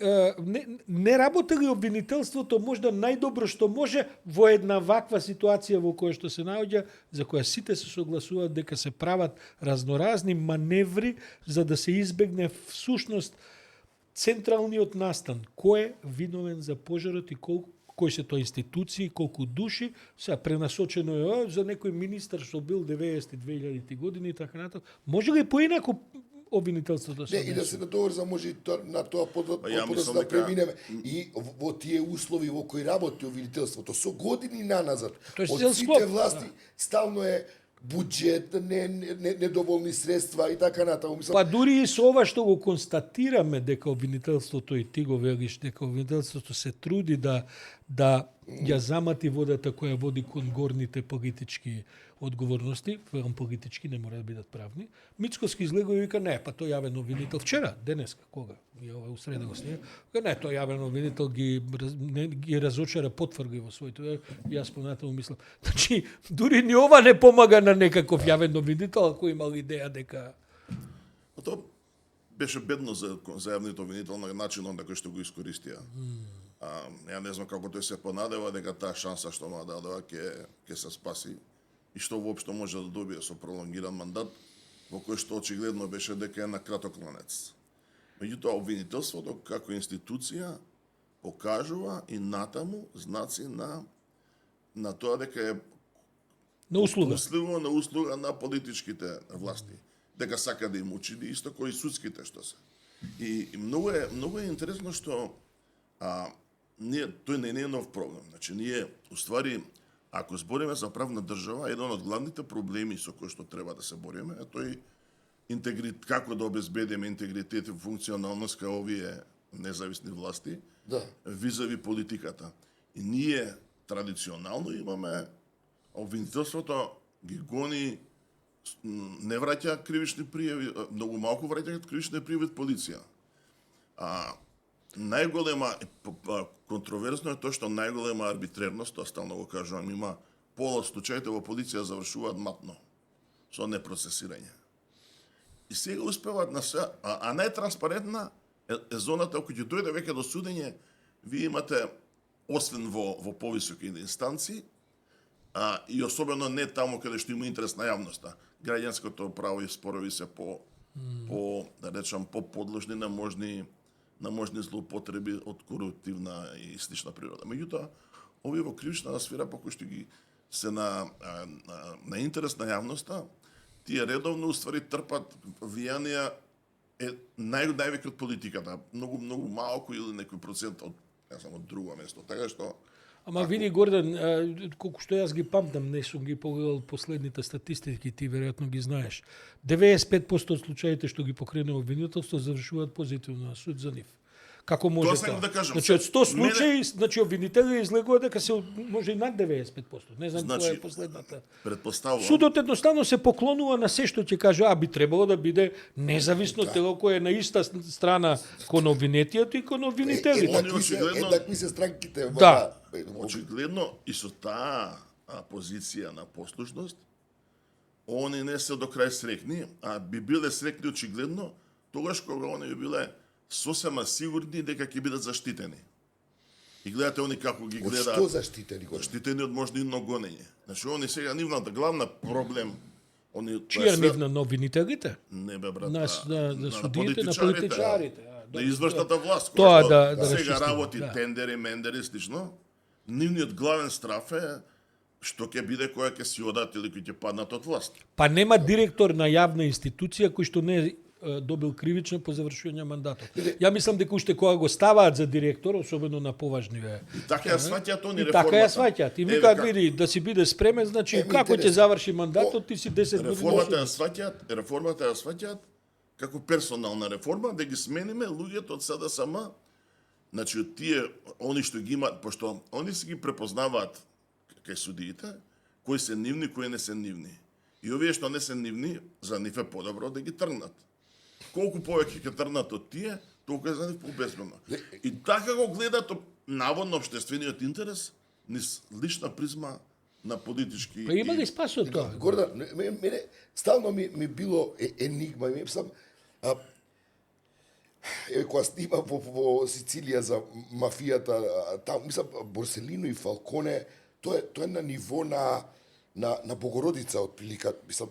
работи ли обвинителството можда најдобро што може во една ваква ситуација во која што се наоѓа, за која сите се согласуваат дека се прават разноразни маневри за да се избегне всушност централниот настан, кој е виновен за пожарот и кои се тоа институции, колку души, сега пренасочено е за некој министар што бил 90-2000 години и така натаму. Може ли поинако обвинителството се? Не, и да се надоврзам може и на тоа мислам да дека преминеме и во тие услови во кои работи обвинителството со години наназад. Тоест, Од цел сите склоп, власти стално е буџет, недоволни средства и така натаму. Па дури и со ова што го констатираме дека обвинителството и ти го велиш дека обвинителството се труди да ја замати водата која води кон горните политички одговорности, велам политички, не мора да бидат правни. Мицковски излегува и вика не, па тој јавен обвинител вчера, денеска, кога? И ова усреда го снима. Не, тој јавен обвинител ги разочара, потврди во своето. Јас понатаму мислам. Значи, дури ни ова не помага на некаков јавен обвинител, ако имал идеја дека Тоа беше бедно за јавниот обвинител на начинот на кој што го искористија. Ја не знам како тој се понадева дека таа шанса што му дадоа ќе се спаси и што воопшто може да добие со пролонгиран мандат, во кој што очигледно беше дека е на краток ланец. Меѓутоа, обвинителството како институција покажува и натаму знаци на тоа дека е на услуга. на услуга на политичките власти. Дека сака да им учини исто кои и судските што се. И многу е интересно што тој не е нов проблем. Значи ние уствари ако збориме за правна држава, еден од главните проблеми со кои што треба да се бориме е тој како да обезбедиме интегритет и функционалност кај овие независни власти визави политиката. И ние традиционално имаме обвинителството ги гони, не враќа кривични пријави, многу малку враќа кривични пријави од полиција. Најголема контроверзно е тоа што најголема арбитрерност, тоа стално го кажувам, има пола од случаите во полиција завршуваат матно со непроцесирање. И сега успеваат на се, а најтранспарентна е зоната која ќе дојде веќе до судење, вие имате освен во повисоки инстанции, и особено не таму каде што има интерес на јавноста. Граѓанското право и спорови се по да речам подложни на можни злоупотреби од коруптивна и слична природа. Меѓутоа, овие во кривичната сфера по кои што ги се на интерес на јавноста, тие редовно уствари трпат влијанија највеќе од политиката, многу малку или некој процент од од друго место. Така што Ама види, Гордан, колку што јас ги памтам, не сум ги погледал последните статистики, ти веројатно ги знаеш. 95% од случаите што ги покренува обвинителство завршуваат позитивно на суд за нив. Како може Тоа сакам да кажам. Значи од 100 случаи, значи обвинителите излегува дека се може и над 95%. Не знам која е последната. Предпоставувам. Судот едноставно се поклонува на се што ќе каже, би требало да биде независно тело кое е на иста страна кон обвинетијето и кон обвинителите. Еднакви се странките. Да. Очигледно и со таа позиција на послушност, они не се до крај срекни, а би биле срекни очигледно тогаш кога они би биле сосема сигурни дека ќе бидат заштитени. И гледате они како ги гледаат. Од што заштитени? Заштитени од мождинно гонење. Значи они сега нивната главна проблем, они чија нивна на обвинителите? Не бе брат. На судиите, на политичарите. На извршната власт. Тоа да сега работи тендери, мендери, слично. Нивниот главен страф е што ќе биде која ќе си одат или кој ќе паднат од власт. Па нема директор на јавна институција кој што не добил кривично по завршување мандатот. Ја мислам дека уште кога го ставаат за директор, особено на поважниве. И така ја сваќаат они реформата. Така ја сваќаат. И викаат, вика, види, да си биде спремен, значи како ќе заврши мандатот, ти си 10 години. Реформата ја сваќаат како персонална реформа, да ги смениме луѓето од СДСМ. Значи од тие они што ги имаат, пошто они си ги препознаваат кај судиите, кои се нивни, кои не се нивни. И овие што не се нивни, за нив е подобро да ги тргнат. Колку повеќе ќе тргнат од тие, толку е за нив побезбедно. И така го гледат наводно обштествениот интерес низ лична призма на политички. Па има да спасува тоа. Гордан, мене стално ми било енигма, ми сам кога снимам во Сицилија за мафијата, таму мислам Борселино и Фалконе, тоа е на ниво на Богородица отприлика, мислам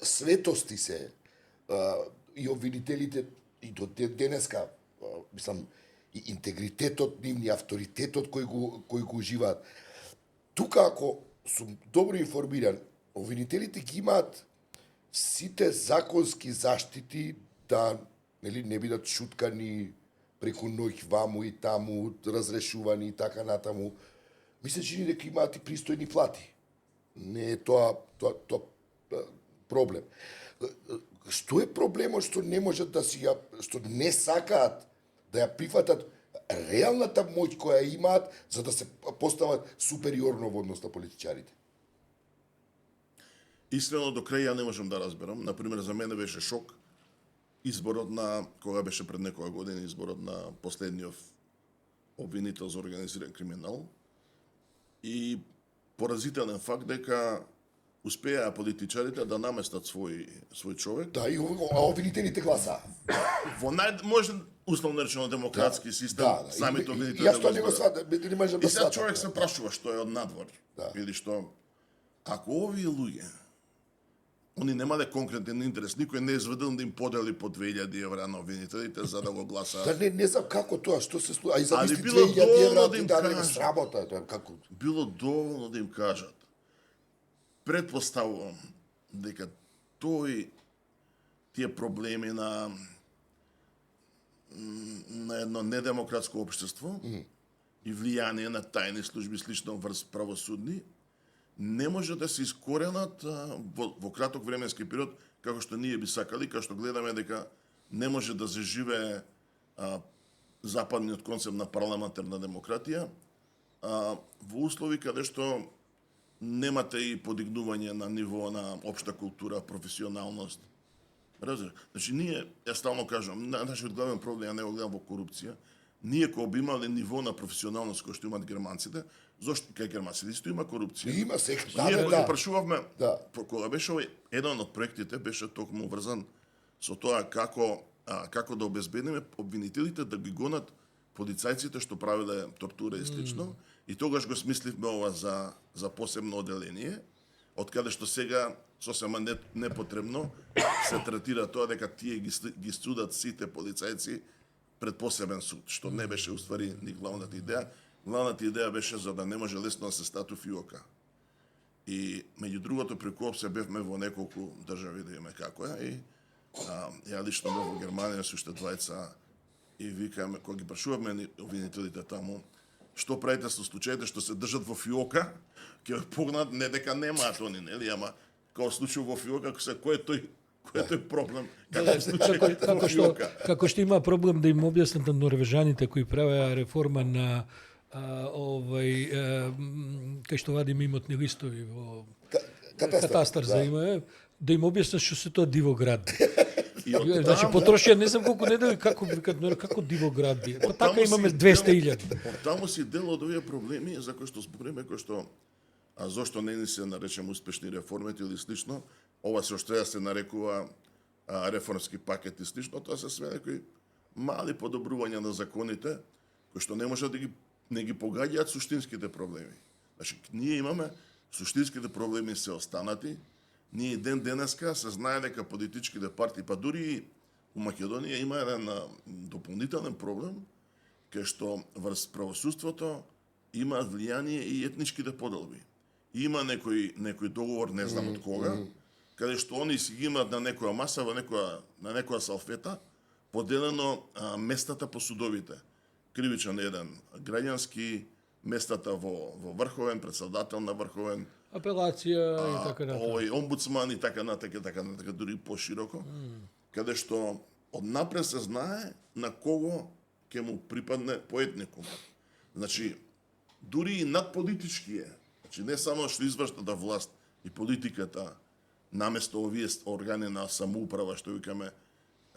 светости се и обвинителите и до денеска, мислам и интегритетот нивни, авторитетот кој го уживаат. Тука ако сум добро информиран, обвинителите ги имаат сите законски заштити да не бидат шуткани преку ноќ ваму и таму, разрешувани и така натаму. Ми се чини дека имаат и пристојни плати. Не е тоа проблем. Што е проблемот што не можат да си што не сакаат да ја прифатат реалната моќ која имаат за да се постават супериорно во однос на политичарите? Искрено до крај ја не можам да разберам. Например, за мене беше шок изборот на, кога беше пред некоја година, изборот на последниот обвинител за организиран криминал и поразителен факт дека успеа политичарите да наместат свој човек. Да, и обвинителите гласаа. Во може условно речено демократски систем, самите обвинители. Јас тоа не го сватам, не можам да сватам. И сега човек се прашува што е од надвор. Или што ако овие луѓе они немале конкретен интерес, никој не е изведен да им подели по 2000 евра на обвинителите за да го гласаат. Да не знам како тоа, што се случи. А и Али замисли било 2000 евра да им да не кажат. сработа, тоа како. Било доволно да им кажат. Предпоставувам дека тие проблеми на едно недемократско општество и влијание на тајни служби слично врз правосудни не може да се искоренат во краток временски период, како што ние би сакали, како што гледаме дека не може да заживее западниот концепт на парламентарна демократија, во услови каде што немате и подигнување на ниво на општа култура, професионалност. Разбираш? Значи, ние, ја стално кажам, нашиот главен проблем, ја не го гледам во корупција, ние кога би имале ниво на професионалност кој што имаат германците, Зошто кај германците исто има корупција? Има секој. Ние кога прашувавме, Да. кога беше овој еден од проектите беше токму врзан со тоа како да обезбедиме обвинителите да ги гонат полицајците што правеле тортура и слично. И тогаш го смисливме ова за посебно оделение, од каде што сега сосема непотребно се третира тоа дека тие ги судат сите полицајци пред посебен суд, што не беше уствари ни главната идеја. Главната идеја беше за да не може лесно да се стату фиока. И меѓу другото преку ОПСЕ бевме во неколку држави да имаме како е и ја лично бев во Германија со уште двајца и викаме кога ги прашуваме обвинителите таму што правите со случаите што се држат во фиока, ќе погнат не дека немаат они, нели, ама као случај во фиока, кој е тој проблем? Како што има проблем да им објаснат на норвежаните кои правеа реформа на кај што вадиме имотни листови во катастар за име, да им објаснат што се тоа дивоград. Значи потрошија не знам колку недели како дивоград би. Па така имаме 200.000. Таму си дел од овие проблеми за кои што збориме, кои што зошто не ни се наречем успешни реформите или слично, ова се што се нарекува реформски пакет и слично, тоа се све некои мали подобрувања на законите кои што не може да не ги погаѓаат суштинските проблеми. Значи, ние имаме суштинските проблеми се останати. Ние ден денеска се знае дека политичките партии, па дури у Македонија има еден дополнителен проблем, кај што врз правосудството има влијание и етничките поделби. Има некој договор, не знам од кога, каде што они си ги имаат на некоја маса, на некоја салфета, поделено местата по судовите. Кривичен еден, граѓански, местата во Врховен, председател на Врховен, апелација и така натаму. Овој омбудсман и така натака, дури пошироко, каде што однапред се знае на кого ќе му припадне поетникум. Значи, дури и надполитички е. Значи, не само што извршната власт и политиката наместо овие органи на самоуправа, што викаме,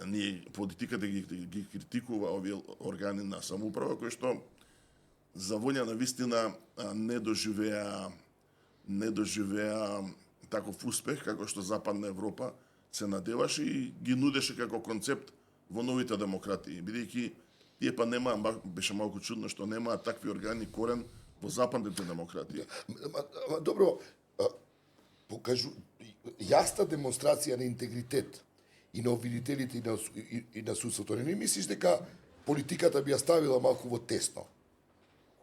ние политиката ги критикува овие органи на самоуправа, кои што за волја на вистина не доживеа таков успех како што Западна Европа се надеваше и ги нудеше како концепт во новите демократии, бидејќи тие па немаа, беше малку чудно што немаа такви органи корен во западните демократии. Добро, покажу јаста демонстрација на интегритет и на обвинителите и на судството. Не мислиш дека политиката би ја ставила малку во тесно?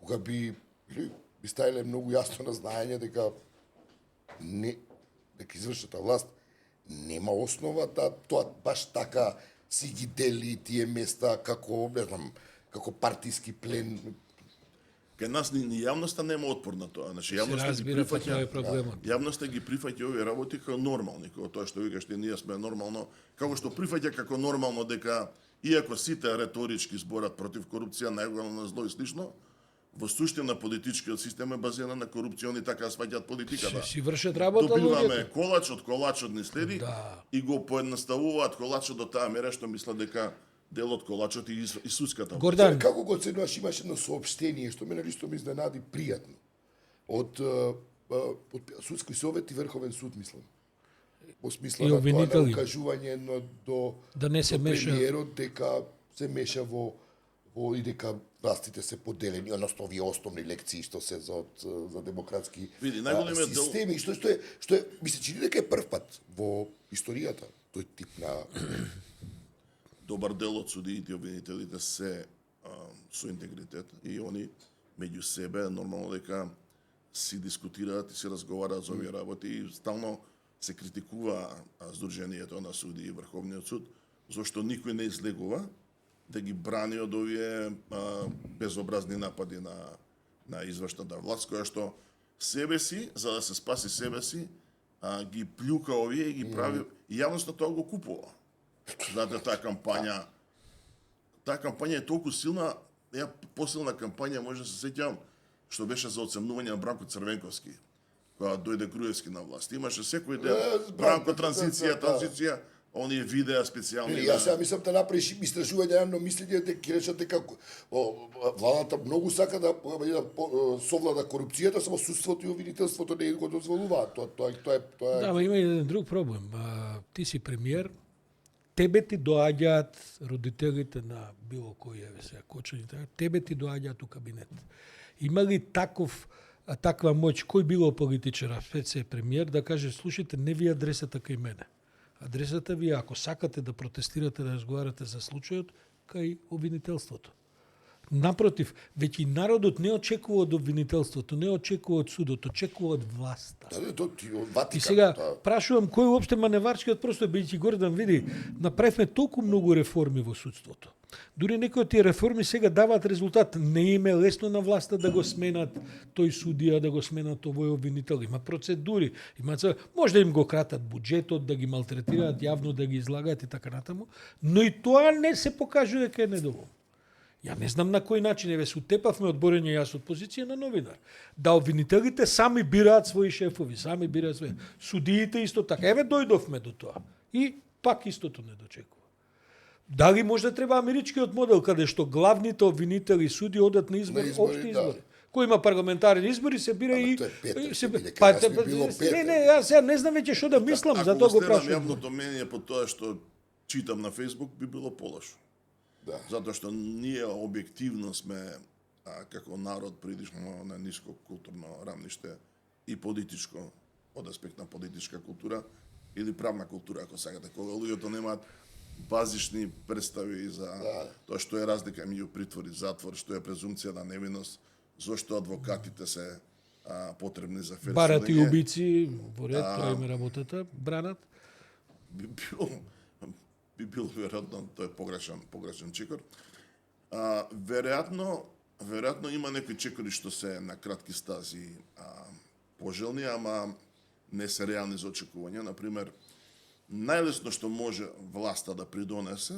Кога би ставиле многу јасно на знаење дека извршната власт нема основа да тоа баш така си ги дели тие места како, не знам, како партиски плен. Кај нас ни јавноста нема отпор на тоа. Значи јавноста ги прифаќа проблемот. Јавноста ги прифаќа овие работи како нормални, како тоа што викаш ти ние сме нормално, како што прифаќа како нормално дека иако сите реторички зборат против корупција, најголемно зло и слично, во суштина политичкиот систем е базиран на корупција, они така сваќаат политиката. Си вршат работа добиваме колачот ни следи и го поедноставуваат колачот до таа мера што мислат дека дел од колачот и судската. Гордан, како го оценуваш, имаш едно соопштение што мене лично ми изненади пријатно од судски совет и Врховен суд, мислам. Во смисла на тоа на укажување до да не се меша премиерот дека се меша во и дека властите се поделени, односно овие основни лекции што се за демократски системи, што е ми се чини дека е прв пат во историјата тој тип на добар дел од судиите и обвинителите се со интегритет и они меѓу себе нормално дека си дискутираат и се разговараат за овие работи и стално се критикува Сдруженијето на суди и Врховниот суд зашто никој не излегува да ги брани од овие безобразни напади на извршната власт, која што себе си, за да се спаси себе си, ги плюка овие и ги прави, и јавноста тоа го купува. Знаете, таа кампања е толку силна, посилна кампања, може да се сеќавам, што беше за оценување на Бранко Црвенковски, кога дојде Груевски на власт. Имаше секој ден Бранко транзиција, оние видеа специјални. Јас сега мислам да направиш истражување јавно мислење дека ќе речат дека владата многу сака да совлада корупцијата, само судството и обвинителството не го дозволуваат. Тоа е. Да, ама има еден друг проблем. Ти си премиер, тебе ти доаѓаат родителите на било кој еве сега Кочани, тебе ти доаѓаат у кабинет. Има ли таква моќ, кој било политичар, спец е премиер, да каже, слушайте, не ви адресата кај мене. Адресата ви, ако сакате да протестирате, да разговарате за случајот, кај обвинителството. Напротив, веќе и народот не очекува од обвинителството, не очекува од судот, очекува од власта. Да, тоа ти од Ватикан. И сега прашувам кој уопште маневарскиот простор, бидејќи Гордан види, направивме толку многу реформи во судството. Дури некои од тие реформи сега даваат резултат. Не им е лесно на власта да го сменат тој судија, да го сменат овој обвинител. Има процедури, може да им го кратат буџетот, да ги малтретираат јавно, да ги излагаат и така натаму, но и тоа не се покажува дека е недоволно. Ја не знам на кој начин, еве се утепавме од борење јас од позиција на новинар. Да обвинителите сами бираат своји шефови, сами бираат своји. Судиите исто така. Еве дојдовме до тоа. И пак истото не дочекува. Дали може да треба америчкиот модел, каде што главните обвинители суди одат на избори, општи избори. Кој има парламентарни избори, се бира и не, јас сега не знам веќе што да мислам, затоа го прашувам. Ако јавното мнение по тоа што читам на Facebook, би било полошо. Да. Затоа што ние објективно сме како народ прилично на ниско културно рамниште и политичко, од аспект на политичка култура или правна култура, ако сакате, кога луѓето немаат базични представи за тоа што е разлика меѓу притвор и затвор, што е презумпција на невиност, зошто адвокатите се потребни за фер барат и убици, во ред, тоа им е работата, бранат. Би бил веројатно тој погрешен чекор. Веројатно има некои чекори што се на кратки стази пожелни, ама не се реални за очекување. Например, најлесно што може власта да придонесе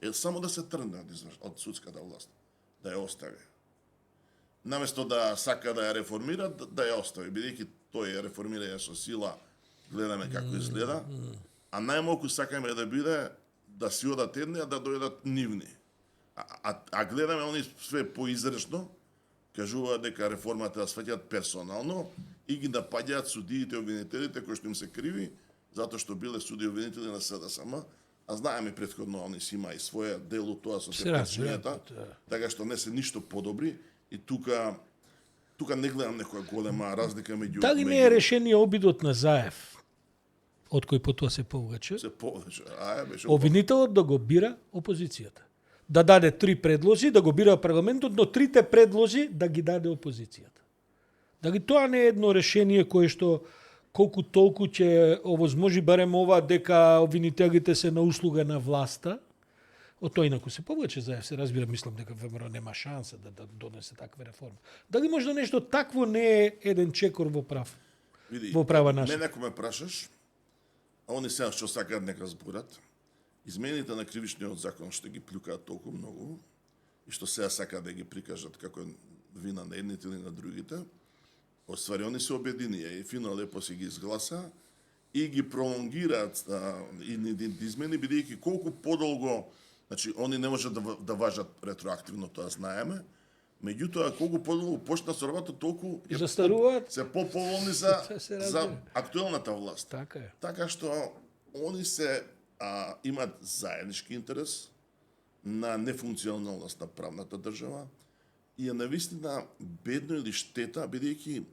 е само да се тргне од судската власт, да ја остави. Наместо да сака да ја реформира, да ја остави, бидејќи тој ја реформира со сила, гледаме како изгледа, а најмалку сакаме да биде да си одат едни, а да дојдат нивни. А гледаме они све поизрешно, кажуваат дека реформата ја сваќаат персонално и ги напаѓаат судиите и обвинителите кои што им се криви, затоа што биле суди и обвинители на СДСМ, а знаеме претходно они си има и своја дел од тоа со причината, така што не се ништо подобри и тука не гледам некоја голема разлика меѓу. Дали не е решение обидот на Заев, од кој потоа се повлече? Се повлече. Беше обвинителот да го бира опозицијата. Да даде 3 предлози, да го бира парламентот, но 3 предлози да ги даде опозицијата. Дали тоа не е едно решение кое што колку толку ќе овозможи барем ова дека обвинителите се на услуга на власта? Од тоа инаку се повлече Заев, се разбира, мислам дека ВМРО нема шанса да донесе таква реформа. Дали можда нешто такво не е еден чекор во права наша? Мене ако ме прашаш, а они сега што сакаат нека зборат, измените на кривичниот закон што ги плюкаат толку многу и што сега сакаат да ги прикажат како вина на едните или на другите, оствари они се обединија и фино лепо си ги изгласа и ги пролонгираат и измени, бидејќи колку подолго, значи они не можат да важат ретроактивно, тоа знаеме, меѓутоа колку подолго почна со работа, толку застаруваат, се поповолни за актуелната власт. Така е. Така што они се имаат заеднички интерес на нефункционалност на правната држава и е навистина бедно или штета, бидејќи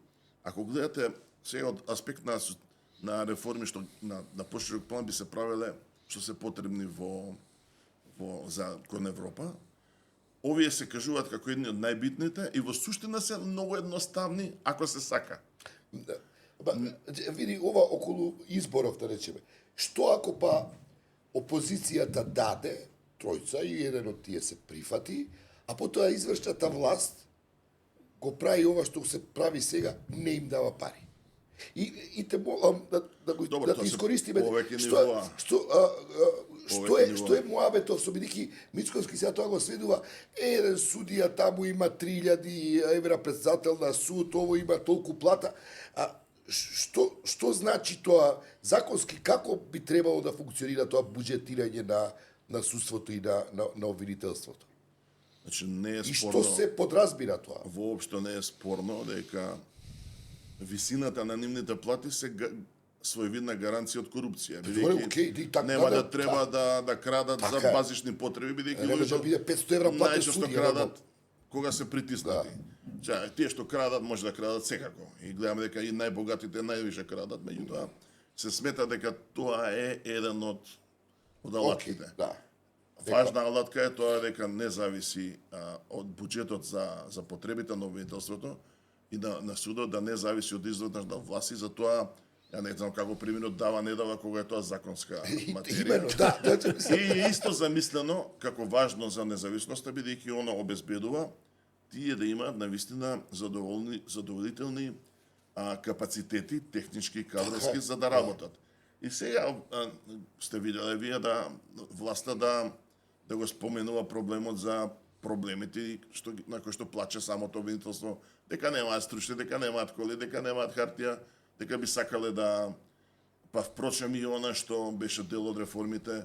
ако гледате сега од аспект на реформи што на поширок план би се правеле што се потребни за кон Европа, овие се кажуваат како едни од најбитните и во суштина се многу едноставни ако се сака. Види ова околу изборов, да речеме. Што ако па опозицијата даде тројца и еден од тие се прифати, а потоа извршната власт го прави ова што се прави сега, не им дава пари. И те молам да искористиме што е муабетов со бидејќи Мицковски сега тоа го сведува, еден судија таму има 3000 евра председател на суд, ово има толку плата, а што значи тоа законски, како би требало да функционира тоа буџетирање на судството и на обвинителството? Значи не е И спорно. што се подразбира тоа? Воопшто не е спорно дека висината на нивните плати се своевидна гаранција од корупција. Добре, окей, и така нема да, да треба да крадат така за е. базични потреби, бидејќи Не може да биде 500 евра плата најчесто судија. крадат кога се притиснати. Тие што крадат може да крадат секако. И гледаме дека и најбогатите највише крадат, меѓутоа се смета дека тоа е еден од Окей, алатките. да. Важна алатка е тоа дека не зависи од буџетот за потребите на обвинителството и на судот, да не зависи од изведнашна власт, и за тоа ја не знам како примерот дава не дава кога е тоа законска материја. Именно, да. И е исто замислено како важно за независноста, бидејќи она обезбедува тие да имаат навистина задоволителни капацитети, технички и кадровски, за да работат. И сега сте виделе вие да власта да го споменува проблемот за проблемите на кои што плаче самото обвинителство, дека немаат стручни, дека немаат коли, дека немаат хартија, дека би сакале да впрочем и она што беше дел од реформите,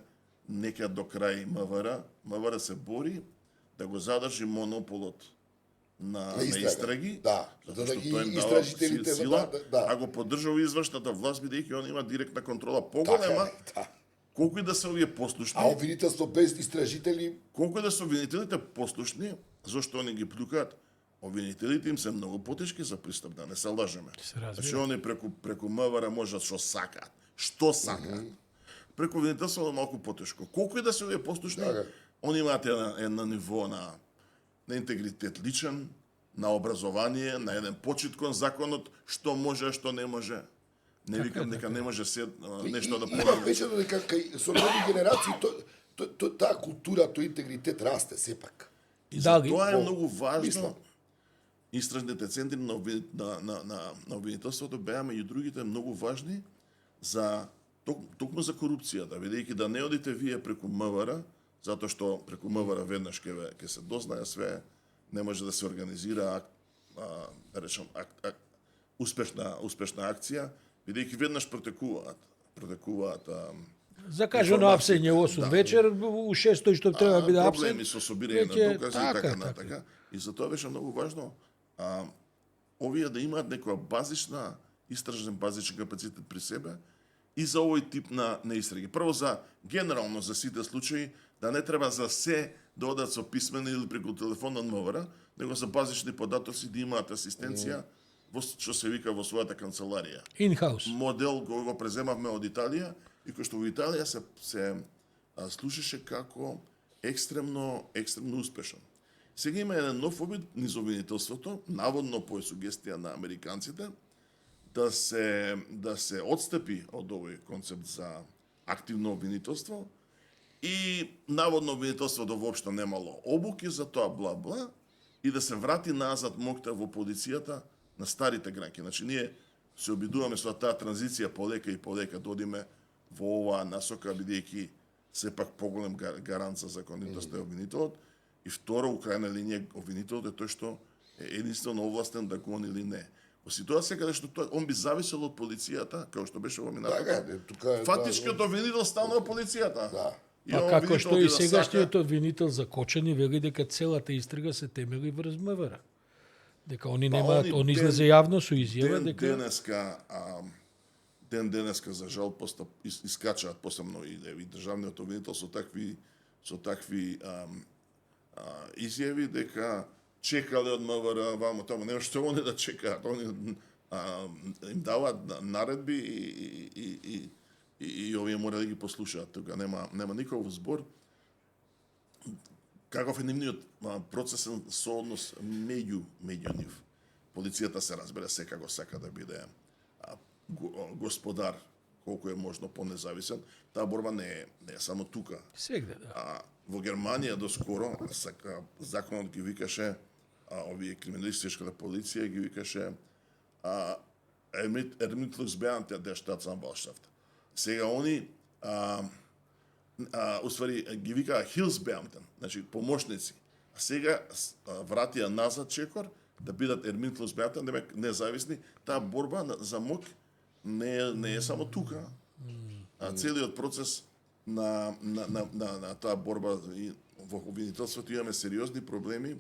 нека до крај МВР. МВР се бори да го задржи монополот на истраги, да, затоа за да што ги тој им дава истражителите сила, да. а го поддржува извршната власт, бидејќи он има директна контрола поголема, Да. колку и да се овие послушни, А обвинителство без истражители, колку и да се обвинителите послушни, зашто они ги плюкаат, обвинителите им се многу потешки за пристап, да не се лажеме. Се разбира. Значи они преку МВР можат што сакаат, Преку обвинителство е малку потешко. Колку и да се овие послушни, Да. они имаат една ниво на интегритет личен, на образование, на еден почит кон законот, што може, што не може. Не викам дека не може се нешто да има помине. впечаток дека со нови генерации таа култура, тој интегритет расте сепак. И Да, за тоа е во- многу важно. мислам. Истражните центри на обвинителството беа меѓу другите многу важни за токму за корупцијата, бидејќи да не одите вие преку МВР, затоа што преку МВР веднаш ќе се дознае све, не може да се организира да речем успешна акција, бидејќи веднаш протекуваат Закажано информации. апсење 8 вечер, у 6 што треба да биде апсен. проблеми со собирање на веќе докази и така натака. И затоа беше многу важно овие да имаат некоја истражен базичен капацитет при себе и за овој тип на истраги. Прво за генерално за сите случаи да не треба за се да одат со писмено или преку телефон од МВР, него за базични податоци да имаат асистенција во што се вика во својата канцеларија. In-house. Модел го преземавме од Италија и кој што во Италија се слушаше како екстремно успешен. Сега има еден нов обид низ обвинителството, наводно по сугестија на американците, да се отстапи од овој концепт за активно обвинителство и наводно обвинителството воопшто немало обуки за тоа бла-бла и да се врати назад мокта во полицијата на старите гранки. Значи ние се обидуваме со таа транзиција полека и полека да одиме во оваа насока, бидејќи сепак поголем гарант за законитост е обвинителот, и второ, у крајна линија, обвинителот е тој што е единствено овластен да гони или не. Во ситуација каде што он би зависел од полицијата, како што беше во минатото, тука фактичкиот обвинител станува полицијата. Да. И А он како обвинител што и ги да сегашниот сака, обвинител за Кочани вели дека целата истрага се темели врз МВР. Дека они Па немаат, они он излезе јавно со изјава ден дека денеска за жал искачаат посебно и државниот обвинител со такви изјави дека чекале од МВР вамо таму, нема што они да чекаат, они им даваат наредби и овие мора да ги послушаат, тука нема никаков збор. Каков е нивниот процесен сооднос меѓу нив. Полицијата се разбере секако сака да биде господар колку е можно понезависен. Таа борба не е само тука. сегде, да. Во Германија доскоро законот ги викаше овие криминалистичката полиција ги викаше Ermittlungsbeamte der Staatsanwaltschaft. Сега они уствари ги викаа Hilfsbeamten, значи помошници. А сега вратија назад чекор, да бидат ерминтло смеатани, демек независни, таа борба за моќ не е само тука. А целиот процес на таа борба и во обвинителството имаме сериозни проблеми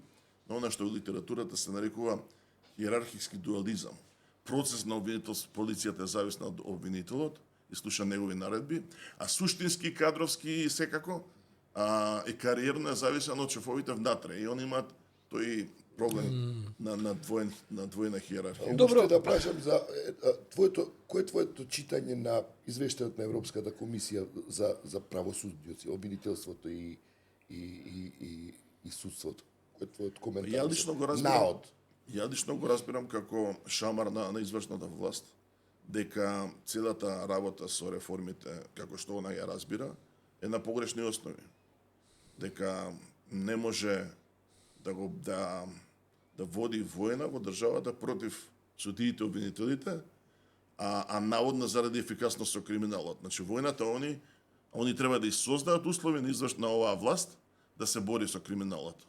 на она што во литературата се нарекува иерархиски дуализам. Процес на обвинителство, полицијата е зависна од обвинителот и слуша негови наредби, а суштински, кадровски и секако и кариерно е зависен од шефовите внатре. И они имаат тој проблем на двојна хиерархија. Добро, да прашам за кој е твоето читање на извештајот на Европската комисија за правосудиоци, обвинителството и судството? Кој е твојот коментар? Ја лично го разбирам како шамар на извршната власт, дека целата работа со реформите, како што она ја разбира, е на погрешни основи. Дека не може да води војна во државата против судиите и обвинителите, а наводно заради ефикасност со криминалот. Значи војната они треба да создадат услови на извршна оваа власт да се бори со криминалот.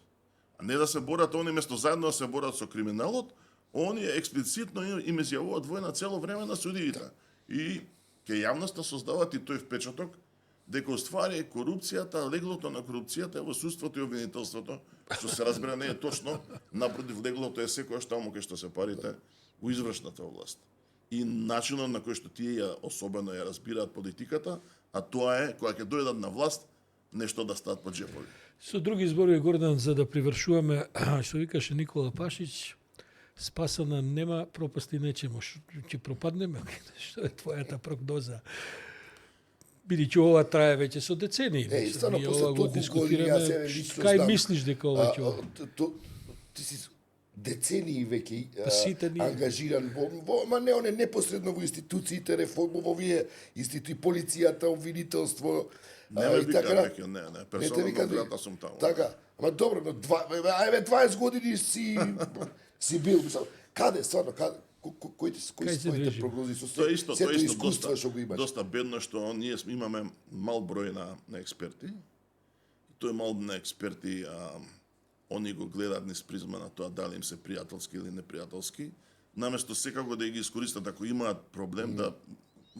А не да се борат они место заедно да се борат со криминалот, они експлицитно им изјавуваат војна цело време на судиите. И ке јавноста создават и тој впечаток дека уствари корупцијата, леглото на корупцијата е во судството и обвинителството, што се разбира не е точно, напротив леглото е секојаш таму кај што се парите во извршната власт. И начинот на кој што тие особено ја разбираат политиката, а тоа е кога ќе дојдат на власт нешто да стаат под джепови. Со други зборови, Гордан, за да привршуваме, што викаше Никола Пашич, спасана нема, пропасти нечемо. Ќе пропаднеме? Што е твојата прогноза? Бидејќи ова трае веќе со децении. Стварно, после толку години, јас се лично знам. Кај мислиш дека ова ќе ова? Ти си децении веќе Сите ние. ангажиран ма не оне непосредно во институциите, реформа во овие институции, полицијата, обвинителство. Не ме вика веќе, не, персонално грата сум таму. Така, ама добро, но 20 години си бил, каде стварно, кои се твоите прогнози со сето искуство што го имаш? Доста бедно што ние имаме мал број на експерти. Тој мал на експерти они го гледаат низ призма на тоа дали им се пријателски или непријателски, наместо секако да ги искористат ако имаат проблем да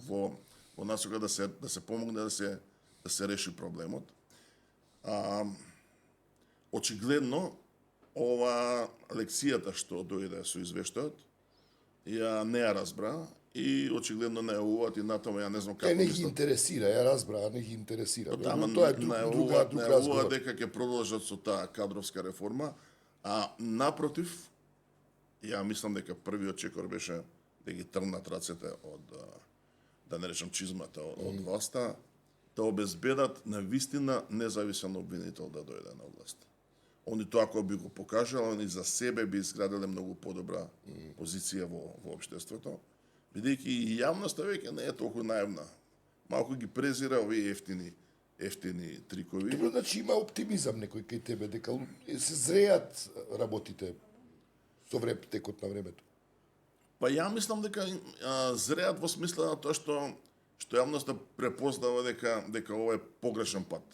во насока да се помогне да се реши проблемот. Очигледно ова лекцијата што дојде со извештајот ја не ја разбра и очигледно не ја уват и натаму ја не знам како не ги интересира, ја разбра, не ги интересира. Тоа е друг разговор. Дека ќе продолжат со таа кадровска реформа, а напротив, ја мислам дека првиот чекор беше да ги трнат рацете од, да не речам чизмата, од власта, да обезбедат на вистина независен обвинител да дојде на власт. Они тоа ако би го покажале, они за себе би изградиле многу подобра позиција во општеството, бидејќи и јавноста веќе не е толку наивна. Малку ги презира овие ефтини трикови. Добро, значи има оптимизам некој кај тебе, дека се зреат работите со текот на времето. Па ја мислам дека зреат во смисла на тоа што јавноста препознава дека ова е погрешен пат.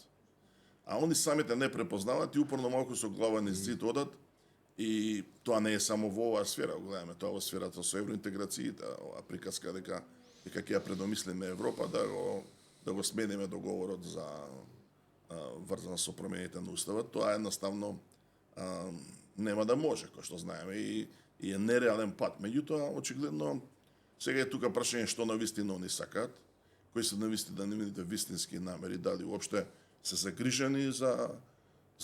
А они самите не препознаваат и упорно малку со глава низ зид одат и тоа не е само во оваа сфера, гледаме тоа во сферата со евроинтеграциите, оваа приказка дека ќе ја предомислиме Европа да го смениме договорот за врзан со промените на уставот, тоа едноставно нема да може, кој што знаеме и е нереален пат. Меѓутоа очигледно сега е тука прашање што на вистина они сакаат, кои се на нивните вистински намери, дали уопште се загрижени за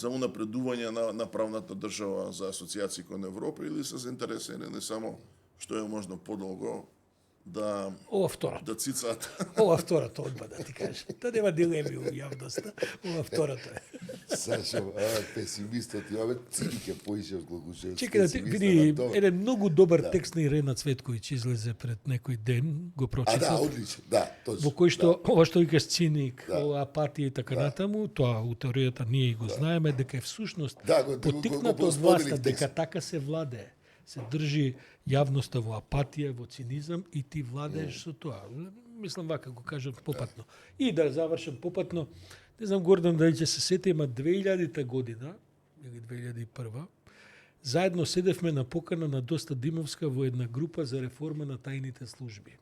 унапредување на правната држава, за асоцијации кон Европа или се заинтересирани само што е можно подолго да цицаат. Ова втората одба, да ти кажа. Та нема дилеми у јавноста. Ова втората е. Сашо, песимистот, имаме цинике поише од Глогушевски. Чекај да ти види, еден многу добар текст на Ирена Цветковиќ излезе пред некој ден, го прочитав. Да, одлично, да, точно. Во кој што, ова што викаш циник, ова апатија и така натаму, тоа у теоријата ние го знаеме, дека е всушност поттикнато од власта, дека така се владее. Се држи јавноста во апатија, во цинизам и ти владееш со тоа. Мислам вака го кажам попатно. И да завршам попатно, не знам Гордан дали ќе се сети, ама 2000-та година, или 2001, заедно седевме на покана на Доста Димовска во една група за реформа на тајните служби.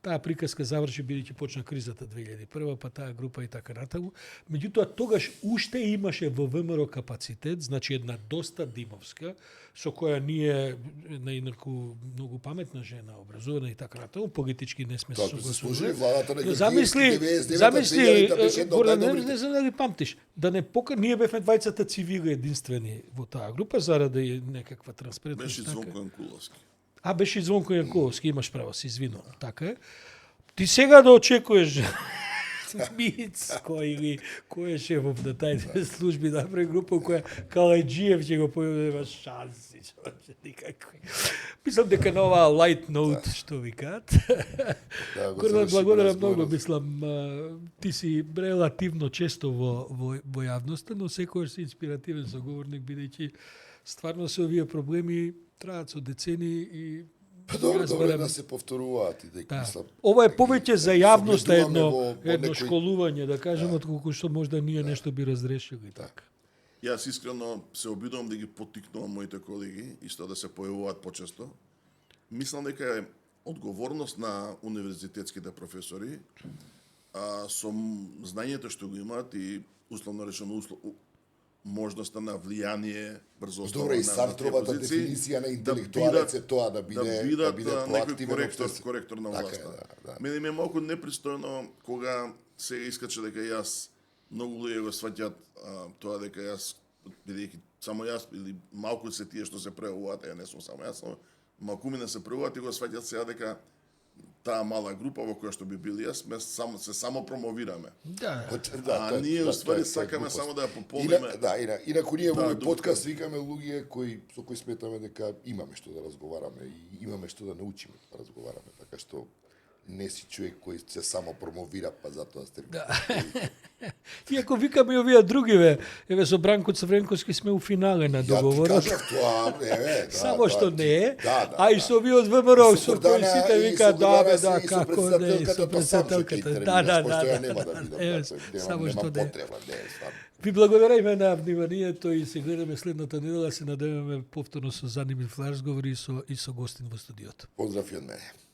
Таа приказка заврши бидејќи почна кризата 2001, па таа група и така натаму. Меѓутоа тогаш уште имаше во ВМРО капацитет, значи една Доста Димовска, со која ние една инаку многу паметна жена, образована и така натаму, политички не сме се согласували. Замисли, Гордан, не знам дали памтиш, да не ние бевме двајцата цивили единствени во таа група заради некаква транспарентност. Беше Звонко Јанкуловски. Беше Звонко Јанковски, имаш право, се извинувам, така е. Ти сега да очекуваш Мицко или кој е шефов на тајните служби направи група која Калајджиев ќе го појавува шанси, никакви. Мислам дека на оваа light note што викаат. Гордан, благодарам многу, мислам, ти си релативно често во јавноста, но секојаш си инспиративен соговорник, бидејќи стварно се овие проблеми траат со децени и Па добро да се повторуваат и дека мислам. Ова е повеќе за јавноста едно школување, да кажем, отколку што можда ние нешто би разрешили така. Јас искрено се обидувам да ги поттикнувам моите колеги исто да се појавуваат почесто. Мислам дека е одговорност на универзитетските професори со знаењето што го имаат и условно речено можноста на влијание брзо Добре, и Сартровата дефиниција на интелектуалец е тоа да биде некој коректор на власта. Мене ми е малку непристојно кога сега искача дека јас многу луѓе го сваќаат тоа дека јас бидејќи само јас или малку се тие што се преуват, не сум само јас, малкумина се преуват и го сваќаат сега дека таа мала група во која што би бил јас, се само промовираме. А ние уствари сакаме само да ја пополниме. Инаку ние во овој подкаст викаме луѓе со кои сметаме дека имаме што да разговараме и имаме што да научиме да разговараме, така што не си човек кој се само промовира, па затоа сте. Иако викаме овие другиве, еве со Бранко Цвренковски сме у финале на договорот. Ја ти кажав тоа, само што не е, а и со овие од ВМРО со кои сите викаат да, како не е, со претседателката. Да. Само што не е. Ви благодариме на вниманието и се гледаме следната недела, се надеваме повторно со занимив разговор и со гостин во студиото. Поздрав и од мене.